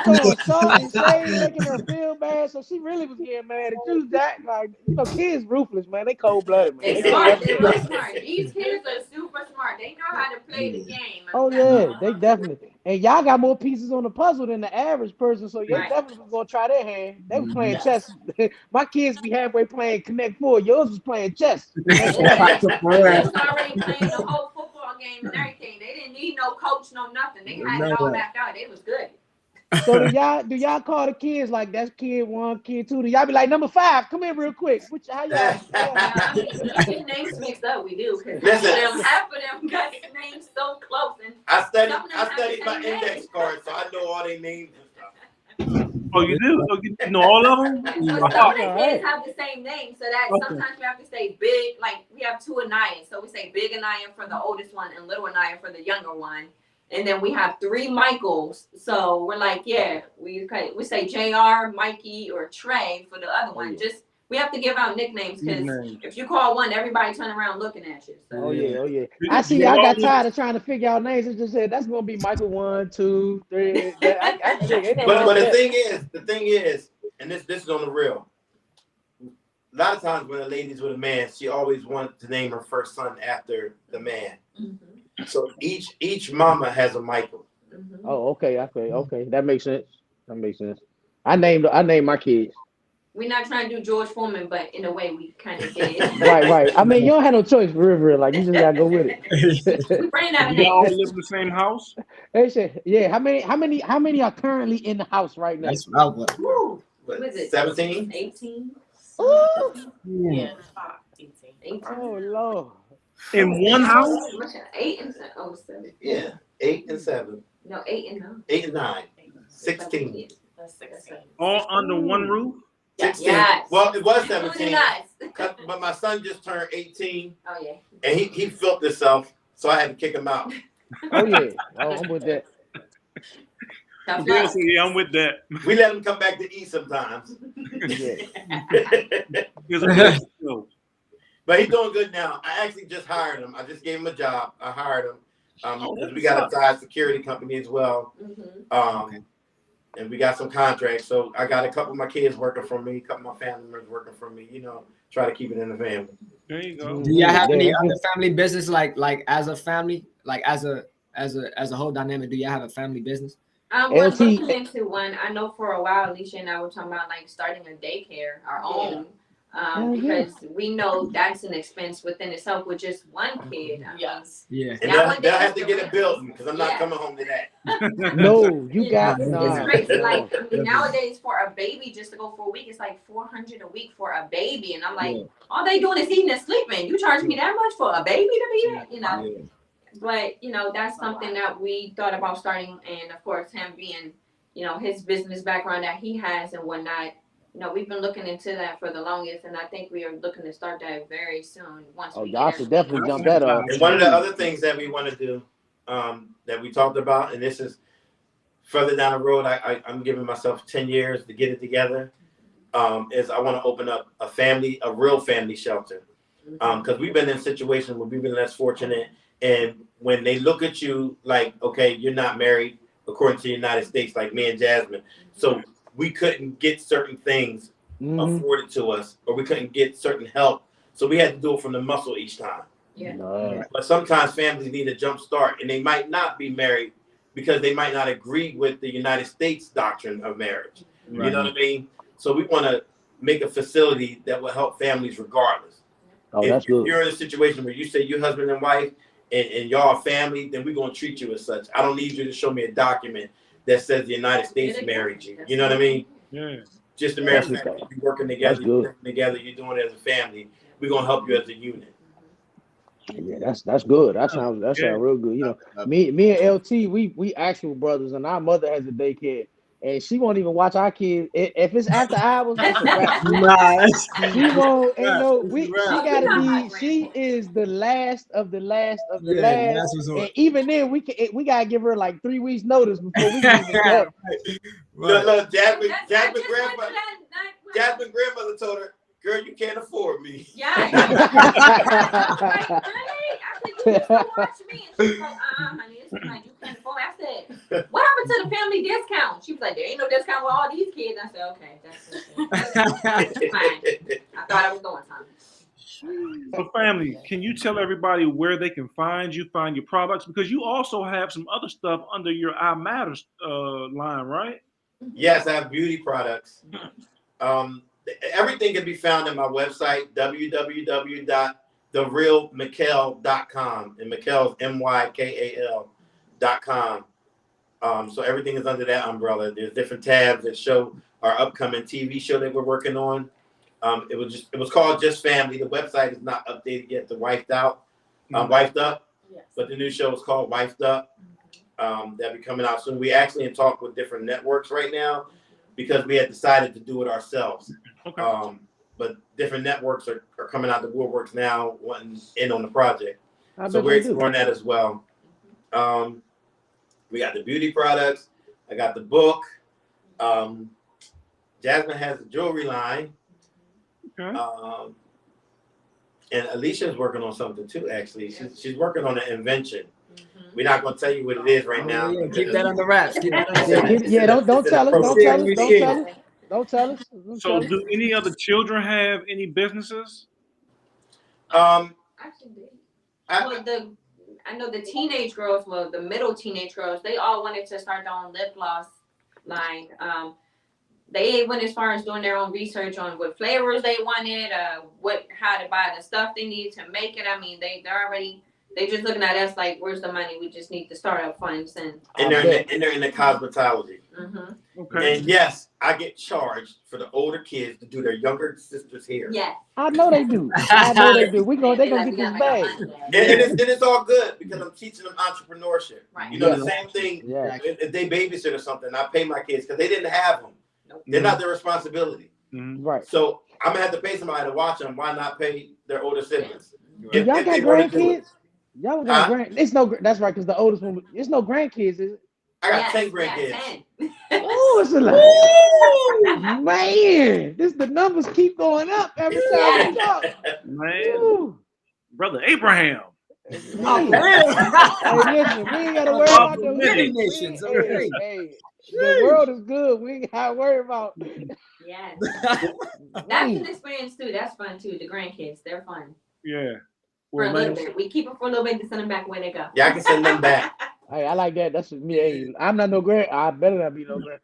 throwing salt and shade, making her feel bad. So she really was getting mad at you, Dad. Like, kids ruthless, man. They cold-blooded, man. They smart. They're smart. These kids are super smart. They know how to play the game. Oh, yeah, they definitely. And y'all got more pieces on the puzzle than the average person, so y'all definitely was going to try their hand. They were playing chess. My kids be halfway playing Connect 4. Yours was playing chess. They was already playing the whole football game and everything. They didn't need no coach, no nothing. They had it all mapped out. They was good. So do y'all call the kids like that's kid 1, kid 2? Do y'all be like number 5? Come in real quick. How y'all? Get names mixed up. We do. Half of them got names so close. And I studied my index card, so I know all their names and stuff. Oh, you do? So you know all of them? Some of the kids have the same name, so that sometimes we have to say big. Like we have 2 Anayas, so we say big Anaya for the oldest one and little Anaya for the younger one. And then we have 3 Mykals. So we're like, we say JR, Mikey, or Trey for the other one. Just we have to give out nicknames because if you call one, everybody turn around looking at you. So. Oh yeah. I see y'all got tired of trying to figure out names. It just said that's gonna be Michael 1, 2, 3. But the thing is, and this is on the real. lot of times when a lady's with a man, she always wanted to name her first son after the man. Mm-hmm. So each mama has a Mykal. Mm-hmm. Oh, okay. That makes sense. I named my kids. We're not trying to do George Foreman, but in a way, we kind of did. Right. I mean, you don't have no choice for real. Like you just gotta go with it. We ran out of Do y'all names. live in the same house? They said, yeah. How many are currently in the house right now? That's what I was. Woo. What, Was it 17? 18? Ooh. Yeah, 18. 18. Oh Lord. In one house? 8 and 7. Yeah, 8 and 7. No, 8 and 9. 8 and 9. 16. That's 16. All under one roof? 16. Yes. Well, it was Doing it 17. nice. But my son just turned 18 Oh yeah. and he flipped himself, so I had to kick him out. Oh yeah. Oh, I'm with that. Tough Yeah, luck. so yeah, I'm with that. We let him come back to eat sometimes. Yeah. There's a place to go. But he's doing good now. I actually just hired him. I just gave him a job. I hired him. Because we got a side security company as well. Mm-hmm. And we got some contracts. So I got a couple of my kids working for me, a couple of my family members working for me, try to keep it in the family. There you go. Do y'all have any Yeah. other family business like as a family, like as a whole dynamic? Do y'all have a family business? We're LT. looking into one. I know for a while, Alicia and I were talking about like starting a daycare, our own, because we know that's an expense within itself with just one kid. I mean, Yes. Yeah. And Now, they'll have to get a building because I'm not Yeah. coming home to that. No, you got it's nah. crazy. Like I mean, nowadays for a baby just to go for a week, it's like $400 a week for a baby, and I'm like, all they doing is eating and sleeping. You charge me that much for a baby to be there, Yeah. But that's something that we thought about starting, and of course, him being, his business background that he has and whatnot. We've been looking into that for the longest, and I think we are looking to start that very soon. Once Oh, we y'all get should everything. definitely jump that off. And one of the other things that we want to do, that we talked about, and this is further down the road, I'm giving myself 10 years to get it together, is I want to open up a real family shelter. Because we've been in situations where we've been less fortunate, and when they look at you like, okay, you're not married according to the United States, like me and Jasmine, so we couldn't get certain things afforded to us, or we couldn't get certain help, so we had to do it from the muscle each time. Yeah. No. But sometimes families need a jump start, and they might not be married because they might not agree with the United States doctrine of marriage. Right. You know what I mean? So we want to make a facility that will help families regardless. Oh, that's If good. you're in a situation where you say you're husband and wife and y'all are family, then we're going to treat you as such. I don't need you to show me a document that says the United States married you. You know what I mean? Yeah. Just the marriage family. You're working together, you're working together, you're doing it as a family. We're going to help you as a unit. Yeah, that's good. That sounds real good. Me and LT, we actual brothers, and our mother has a daycare, and she won't even watch our kids. If it's after hours, it's a wrap. She won't. Ain't no. She gotta be. She is the last of the last of the last. And even then, we gotta give her like 3 weeks notice before we can even help. Look, Jasmine grandmother told her, "Girl, you can't afford me." Yeah. Like, really? I said, you just don't watch me. And she's like, honey, it's like you can't afford me. I said, what happened to the family discount? She was like, there ain't no discount with all these kids. I said, okay, that's fine. I thought I was doing something. So, family, can you tell everybody where they can find your products? Because you also have some other stuff under your I Matters line, right? Yes, I have beauty products. Everything can be found on my website, www.therealmykal.com. And Mykal's MYKAL.com. So everything is under that umbrella. There's different tabs that show our upcoming TV show that we're working on. It was called Just Family. The website is not updated yet to Wifed Up. Yes. But the new show is called Wifed Up. That'll be coming out soon. We actually in talk with different networks right now because we had decided to do it ourselves. Okay. But different networks are coming out the woodworks now, wanting in on the project. So we're exploring that as well. We got the beauty products. I got the book. Jasmine has the jewelry line. Okay. And Alicia's working on something too, actually. She's working on an invention. We're not going to tell you what it is right now. Yeah, keep that under wraps. Yeah, don't tell us. Don't tell us. Don't tell us. Don't So, tell us. do any other children have any businesses? Actually, I, well, I know the teenage girls, well, the middle teenage girls, they all wanted to start their own lip gloss line. They went as far as doing their own research on what flavors they wanted, how to buy the stuff they need to make it. I mean, they're just looking at us like, where's the money? We just need the startup funds and they're in the cosmetology. Mm-hmm. Okay. And yes, I get charged for the older kids to do their younger sister's hair. Yes. I know they do. I know they do. They gonna get this bag. And it's all good because I'm teaching them entrepreneurship. Right. You know, Yeah. the same thing. Yeah. If they babysit or something, I pay my kids because they didn't have them. They're not their responsibility. Right. So I'm gonna have to pay somebody to watch them. Why not pay their older siblings? Do y'all got grandkids? Y'all got Huh? It's no. That's right, because the oldest one. It's no grandkids, is it? I got 10 grandkids. Yeah, 10. Oh, it's a lot. Man, the numbers keep going up every time we talk. Man, Ooh. brother Abraham. Man. Hey, listen, we ain't gotta worry about those. Many nations. Hey, the world is good. We ain't gotta worry about. Yes. That's an experience too. That's fun too. The grandkids, they're fun. Yeah. For Well, a little bit. We keep them for a little bit to send them back where they go. Yeah, I can send them back. Hey, I like that. That's me. Hey, I'm not no grand. I better not be no grand.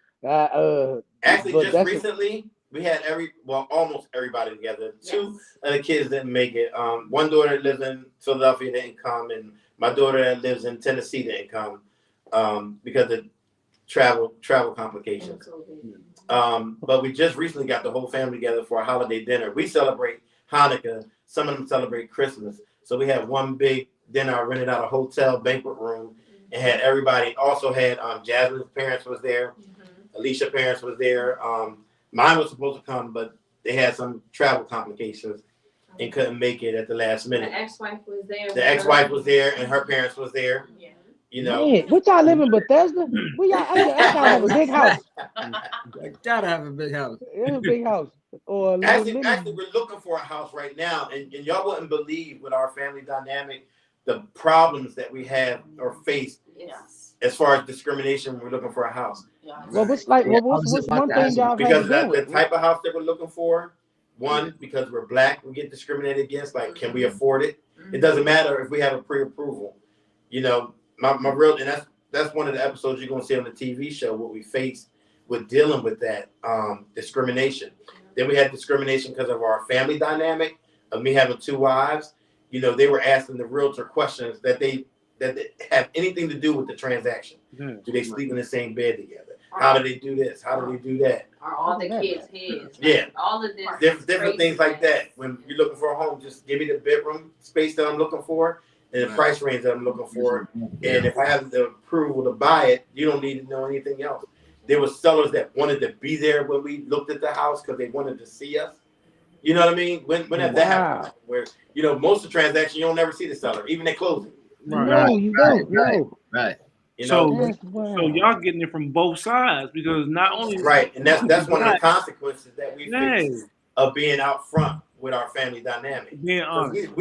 Actually, but just recently, we had almost everybody together. Yes. 2 of the kids didn't make it. One daughter that lives in Philadelphia didn't come, and my daughter that lives in Tennessee didn't come because of travel complications. But we just recently got the whole family together for a holiday dinner. We celebrate Hanukkah. Some of them celebrate Christmas. So we had one big dinner. I rented out a hotel banquet room and had everybody. Also had Jasmine's parents was there. Alicia's parents was there. Mine was supposed to come, but they had some travel complications and couldn't make it at the last minute. The ex-wife was there. The ex-wife was there, and her parents was there. Yeah. You know, Man, what y'all live in Bethesda? Where y'all? I gotta have a big house. I gotta have a big house. It's a big house. Or a actually, little we're looking for a house right now, and y'all wouldn't believe with our family dynamic the problems that we have or face Yes. as far as discrimination when we're looking for a house. Well, what's one thing y'all Because had to the type of house that we're looking for, one, because we're black, we get discriminated against. Like, can we afford it? It doesn't matter if we have a pre-approval. You know, my real, and that's one of the episodes you're gonna see on the TV show, what we face with dealing with that discrimination. Then we had discrimination because of our family dynamic of me having 2 wives. You know, they were asking the realtor questions that have anything to do with the transaction. Do they sleep in the same bed together? How do they do this? How do they do that? Are all the kids his? Yeah. All of this. Different things like that. When you're looking for a home, just give me the bedroom space that I'm looking for and the price range that I'm looking for. And if I have the approval to buy it, you don't need to know anything else. There were sellers that wanted to be there when we looked at the house because they wanted to see us. You know what I mean? When has that happened? Where, you know, most of the transactions, you don't never see the seller, even at closing. No, you don't. No. Right. You know? So y'all getting it from both sides because not only right, and that's one of the consequences that we face of being out front with our family dynamic. Being honest.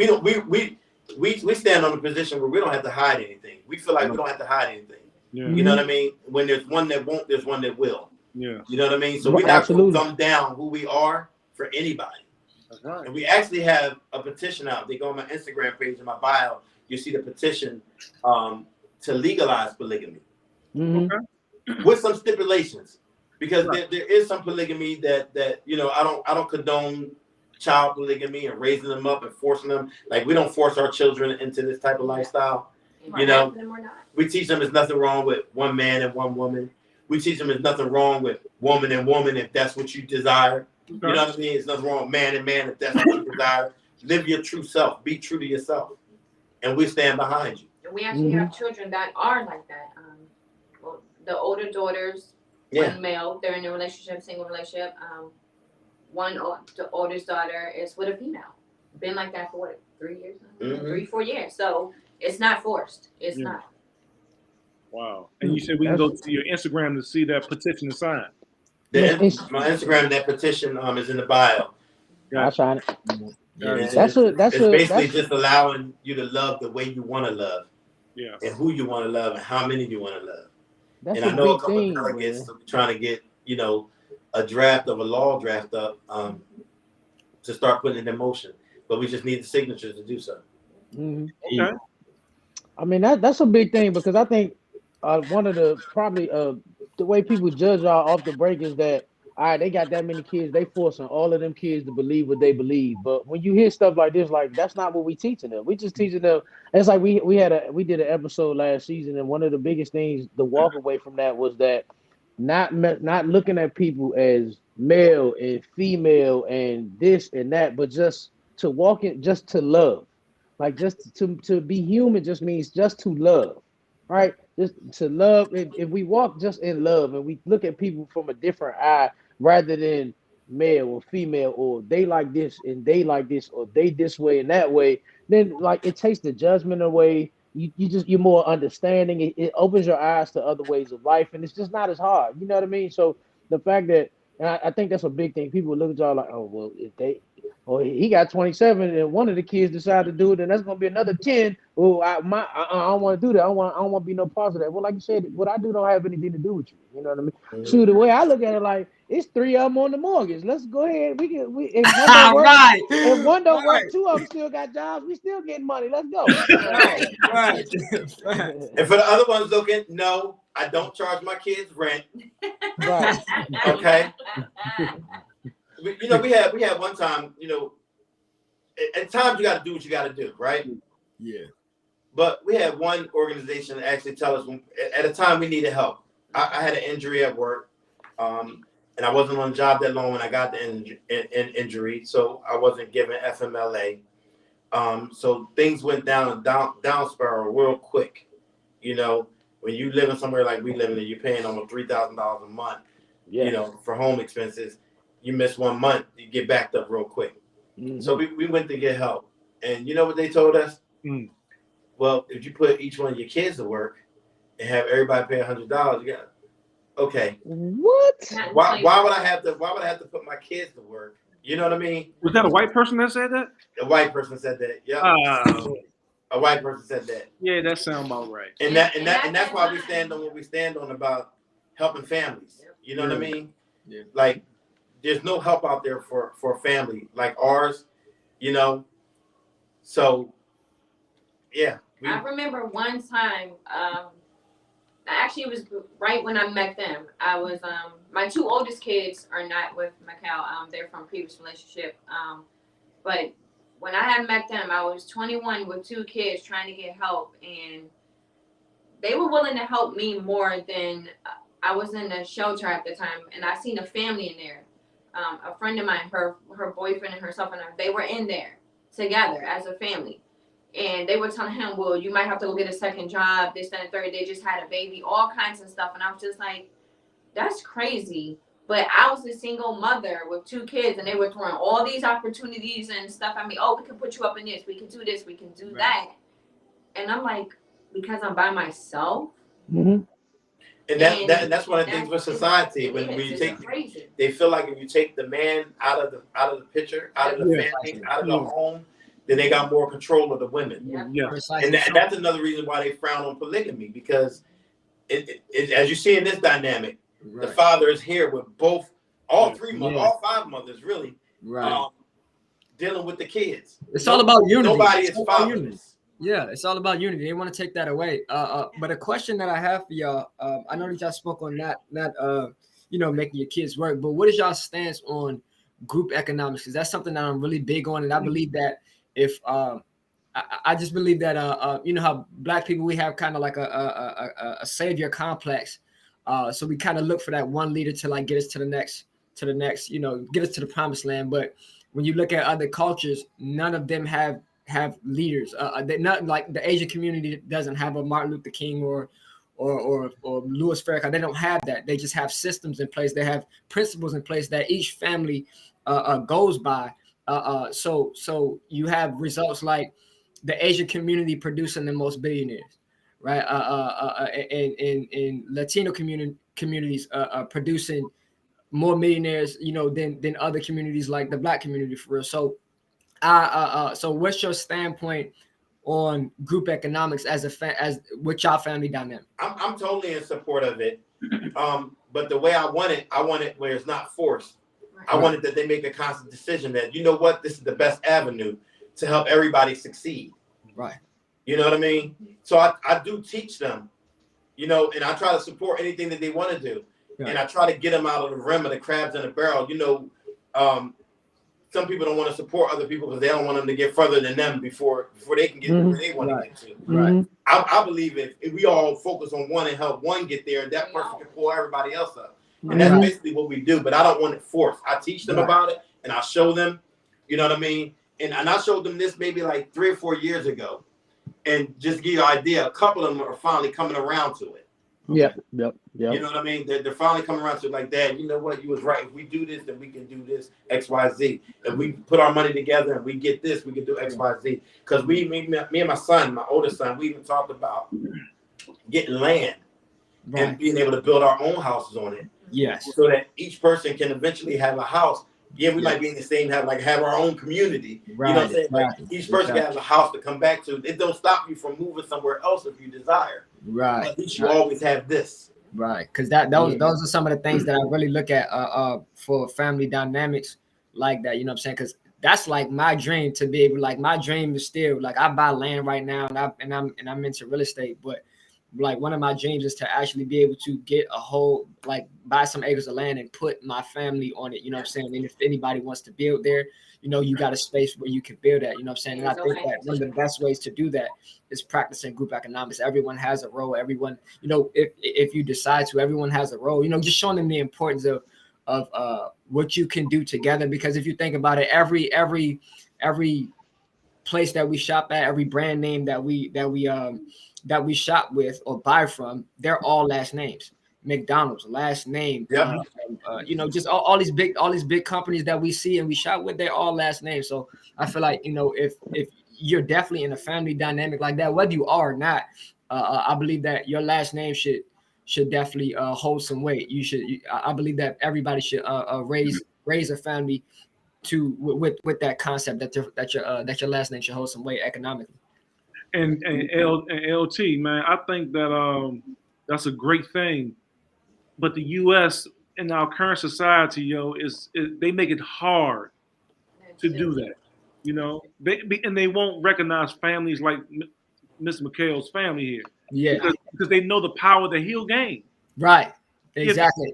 We stand on a position where we don't have to hide anything. We feel like we don't have to hide anything. Yeah. You know what I mean? When there's one that won't, there's one that will. Yeah. You know what I mean? So we're not going to dumb down who we are for anybody. That's right. And we actually have a petition out. They go on my Instagram page in my bio. You see the petition to legalize polygamy with some stipulations, because there is some polygamy that you know I don't condone child polygamy and raising them up and forcing them. Like, we don't force our children into this type of lifestyle. You know, we teach them there's nothing wrong with one man and one woman. We teach them there's nothing wrong with woman and woman if that's what you desire. You know what I mean? There's nothing wrong with man and man if that's what you desire. Live your true self. Be true to yourself. And we stand behind you. We actually have children that are like that. Well, the older daughters, one male, they're in a relationship, single relationship. The oldest daughter is with a female. Been like that for 3 years now? 3-4 years. So it's not forced. It's not. Wow. And you said we can go to your Instagram to see that petition and sign. My Instagram, that petition is in the bio. I'll sign it. It's basically just allowing you to love the way you want to love. Yeah. And who you want to love and how many you want to love. And I know a couple of delegates trying to get, you know, a draft of a law draft up to start putting it in motion. But we just need the signatures to do so. Mm-hmm. Okay. I mean that's a big thing because I think one of the probably the way people judge y'all off the break is that all right, they got that many kids, they forcing all of them kids to believe what they believe. But when you hear stuff like this, like that's not what we teaching them. We just teaching them. It's like we did an episode last season, and one of the biggest things to walk away from that was that not looking at people as male and female and this and that, but just to walk in, just to love. Like just to be human just means just to love, right? Just to love. If we walk just in love and we look at people from a different eye rather than male or female or they like this and they like this or they this way and that way, then like it takes the judgment away. You're more understanding. It opens your eyes to other ways of life and it's just not as hard. You know what I mean? So the fact that and I think that's a big thing. People look at y'all like, oh well, if they or he got 27 and one of the kids decided to do it, and that's gonna be another 10. Oh, I don't want to do that. I don't want to be no part of that. Well, like you said, what I do don't have anything to do with you. You know what I mean? Mm-hmm. Shoot, the way I look at it, like it's 3 of them on the mortgage. Let's go ahead. If one don't work, Right. if one don't Right. work, 2 of them still got jobs. We still getting money. Let's go. Right. Right. And for the other ones looking, no, I don't charge my kids rent. Right. Okay. You know, we had one time, you know, at times you got to do what you got to do, right? Yeah. But we had one organization that actually tell us at a time we needed help. I had an injury at work, and I wasn't on the job that long when I got the injury, so I wasn't given FMLA. So things went down spiral real quick. You know, when you live in somewhere like we live in, you're paying almost $3,000 a month. Yes. You know, for home expenses. You miss 1 month, you get backed up real quick. Mm-hmm. So we went to get help. And you know what they told us? Well, if you put each one of your kids to work and have everybody pay $100, you got okay. What? Why would I have to put my kids to work? You know what I mean? Was that a white person that said that? A white person said that. Yeah. A white person said that. Yeah, that sounds about right. And that's why we stand on what we stand on about helping families. You know what I mean? Yeah. Like there's no help out there for a family like ours, you know. So yeah. I remember one time, actually it was right when I met them. I was my 2 oldest kids are not with Mykal. They're from previous relationship. But when I had met them, I was 21 with 2 kids trying to get help, and they were willing to help me more than I was in the shelter at the time, and I seen a family in there. A friend of mine, her boyfriend and herself and they were in there together as a family. And they were telling him, well, you might have to go get a second job, this, that, and third. They just had a baby, all kinds of stuff. And I was just like, that's crazy. But I was a single mother with 2 kids, and they were throwing all these opportunities and stuff at me. Oh, we can put you up in this. We can do this. We can do that. And I'm like, because I'm by myself. Mm-hmm. And that's one of the things with society. When you take, they feel like if you take the man out of the picture, out of the family, out of the home, then they got more control of the women. Yeah. And that's another reason why they frown on polygamy, because it as you see in this dynamic, the father is here with all 3 mothers, all 5 mothers, really, dealing with the kids. It's all about unity. Nobody is fatherless. Yeah, it's all about unity. They want to take that away. But a question that I have for y'all, I know that y'all spoke on not making your kids work, but what is y'all stance on group economics? Because that's something that I'm really big on, and I believe that if I just believe that you know how Black people, we have kind of like a savior complex, so we kind of look for that one leader to like get us to the next, get us to the promised land. But when you look at other cultures, none of them have leaders. They're not like the Asian community doesn't have a Martin Luther King or Louis Farrakhan. They don't have that. They just have systems in place. They have principles in place that each family goes by. So you have results like the Asian community producing the most billionaires, right? In Latino communities producing more millionaires, than other communities like the Black community, for real. So what's your standpoint on group economics as with y'all family dynamic? I'm totally in support of it. but the way I want it where it's not forced. I Right. wanted that they make a constant decision that, you know what, this is the best avenue to help everybody succeed. Right. You know what I mean? So I do teach them, you know, and I try to support anything that they want to do. Right. And I try to get them out of the rim of the crabs in the barrel. You know, some people don't want to support other people because they don't want them to get further than them before they can get where they want to get to. Right. I believe if we all focus on one and help one get there, that person can pull everybody else up. And that's basically what we do. But I don't want it forced. I teach them about it and I show them, you know what I mean? And I showed them this maybe like 3 or 4 years ago. And just give you an idea, a couple of them are finally coming around to it. Yep. You know what I mean? They're finally coming around to it like, Dad, you know what? You was right. If we do this, then we can do this, X, Y, Z. If we put our money together and we get this, we can do X, Y, Z. Because me and my son, my oldest son, we even talked about getting land and being able to build our own houses on it. Yes. So that each person can eventually have a house. Yeah, we might be in the same have our own community. Right. You know what I'm saying? Like each person can have a house to come back to. It don't stop you from moving somewhere else if you desire. Right. But at least you always have this. Right. Because those are some of the things that I really look at for family dynamics like that. You know what I'm saying? Because that's like my dream to be able, like my dream is still like I buy land right now and I'm into real estate, but like one of my dreams is to actually be able to get a whole, like buy some acres of land and put my family on it. You know what I'm saying? And if anybody wants to build there, you know, you got a space where you can build at, you know what I'm saying? And I think that one of the best ways to do that is practicing group economics. Everyone has a role. Everyone, you know, if you decide to, everyone has a role, you know, just showing them the importance of what you can do together. Because if you think about it, every place that we shop at, every brand name that we shop with or buy from, they're all last names. McDonald's last name, you know, just all these big companies that we see and we shop with, they're all last names. So I feel like, you know, if you're definitely in a family dynamic like that, whether you are or not, I believe that your last name should definitely hold some weight. I believe that everybody should raise a family with that concept that your last name should hold some weight economically. And LT, man, I think that that's a great thing. But the U.S. in our current society, they make it hard to do that. You know, they won't recognize families like Miss Mykal's family here. Yeah, because they know the power that he'll gain. Right. Exactly.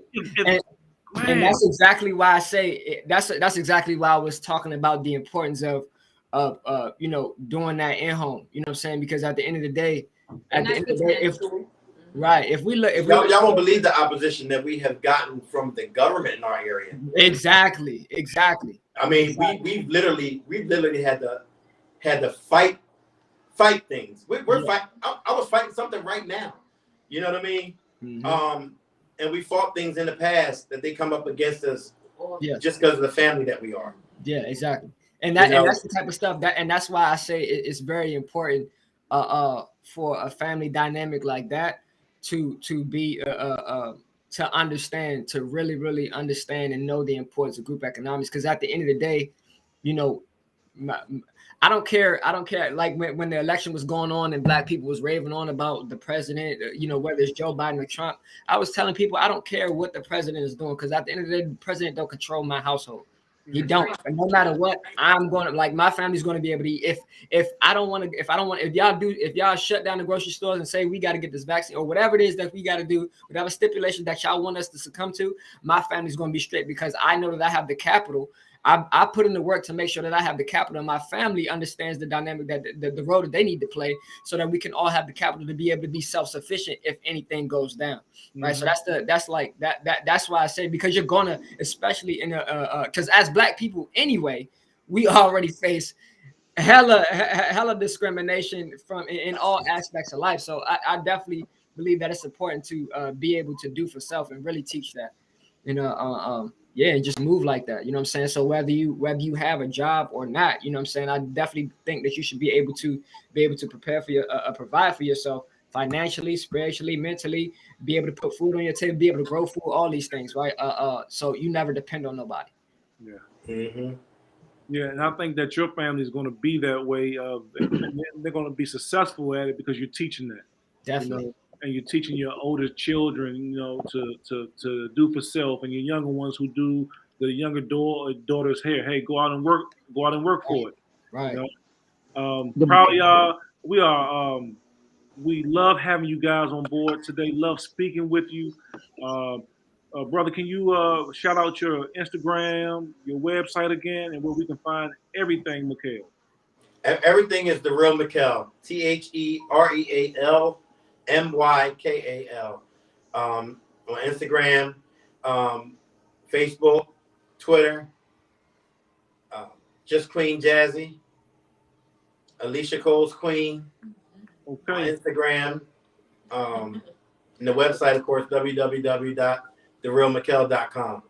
And that's exactly why I say that's exactly why I was talking about the importance of you know, doing that in home. You know what I'm saying? Because at the end of the day, if we look, y'all won't believe the opposition that we have gotten from the government in our area. Exactly. I mean, we've literally had to fight things. We're fighting. I was fighting something right now. You know what I mean? Mm-hmm. And we fought things in the past that they come up against us just because of the family that we are. Yeah, exactly. And that's the type of stuff and that's why I say it's very important for a family dynamic like that to be to understand, to really understand and know the importance of group economics. Because at the end of the day, you know, I don't care. Like when the election was going on and black people was raving on about the president, you know, whether it's Joe Biden or Trump, I was telling people I don't care what the president is doing, because at the end of the day, the president don't control my household. He don't. And no matter what, I'm going to, like, my family's going to be able to eat. If y'all shut down the grocery stores and say we got to get this vaccine or whatever it is that we got to do, whatever stipulation that y'all want us to succumb to, my family's going to be straight, because I know that I have the capital. I put in the work to make sure that I have the capital, and my family understands the dynamic that the role that they need to play, so that we can all have the capital to be able to be self-sufficient if anything goes down. Right. So that's why I say, because you're gonna, especially in because as black people anyway, we already face hella discrimination in all aspects of life. So I definitely believe that it's important to be able to do for self and really teach that. And just move like that. You know what I'm saying? So whether you have a job or not, you know what I'm saying, I definitely think that you should be able to prepare for your provide for yourself financially, spiritually, mentally, be able to put food on your table, be able to grow food, all these things, right? So you never depend on nobody. Yeah. Mm-hmm. Yeah, and I think that your family is going to be that way. They're going to be successful at it because you're teaching that. Definitely. and you're teaching your older children, you know, to do for self, and your younger ones who do the younger daughter's hair. Hey, go out and work for it. Right. You know, proud of y'all. We love having you guys on board today. Love speaking with you. Brother, can you shout out your Instagram, your website again, and where we can find everything, Mykal? Everything is The Real Mykal. TheRealMykal. On Instagram, Facebook, Twitter. Just Queen Jazzy. Alicia Cole's Queen. Okay. On Instagram. And the website, of course, www.therealmykal.com.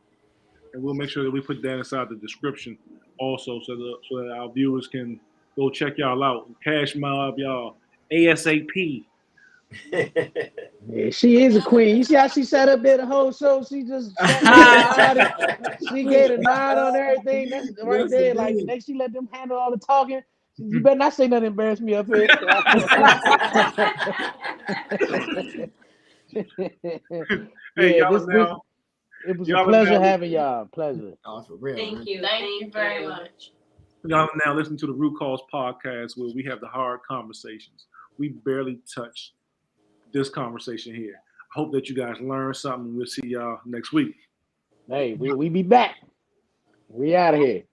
And we'll make sure that we put that inside the description also, so that our viewers can go check y'all out. Cash mob y'all ASAP. Yeah, she is a queen. You see how she sat up there the whole show? She just sat there and nodded. She gave a nod on everything. That's right there. Like, next she let them handle all the talking. You better not say nothing to embarrass me up here. Hey, Yeah, y'all it was a pleasure having y'all. Pleasure. Oh, for real. Thank you. Thank you very much. Y'all now listen to the Root Cause podcast, where we have the hard conversations. We barely touch this conversation here. I hope that you guys learned something. We'll see y'all next week. Hey, we be back. We out of here.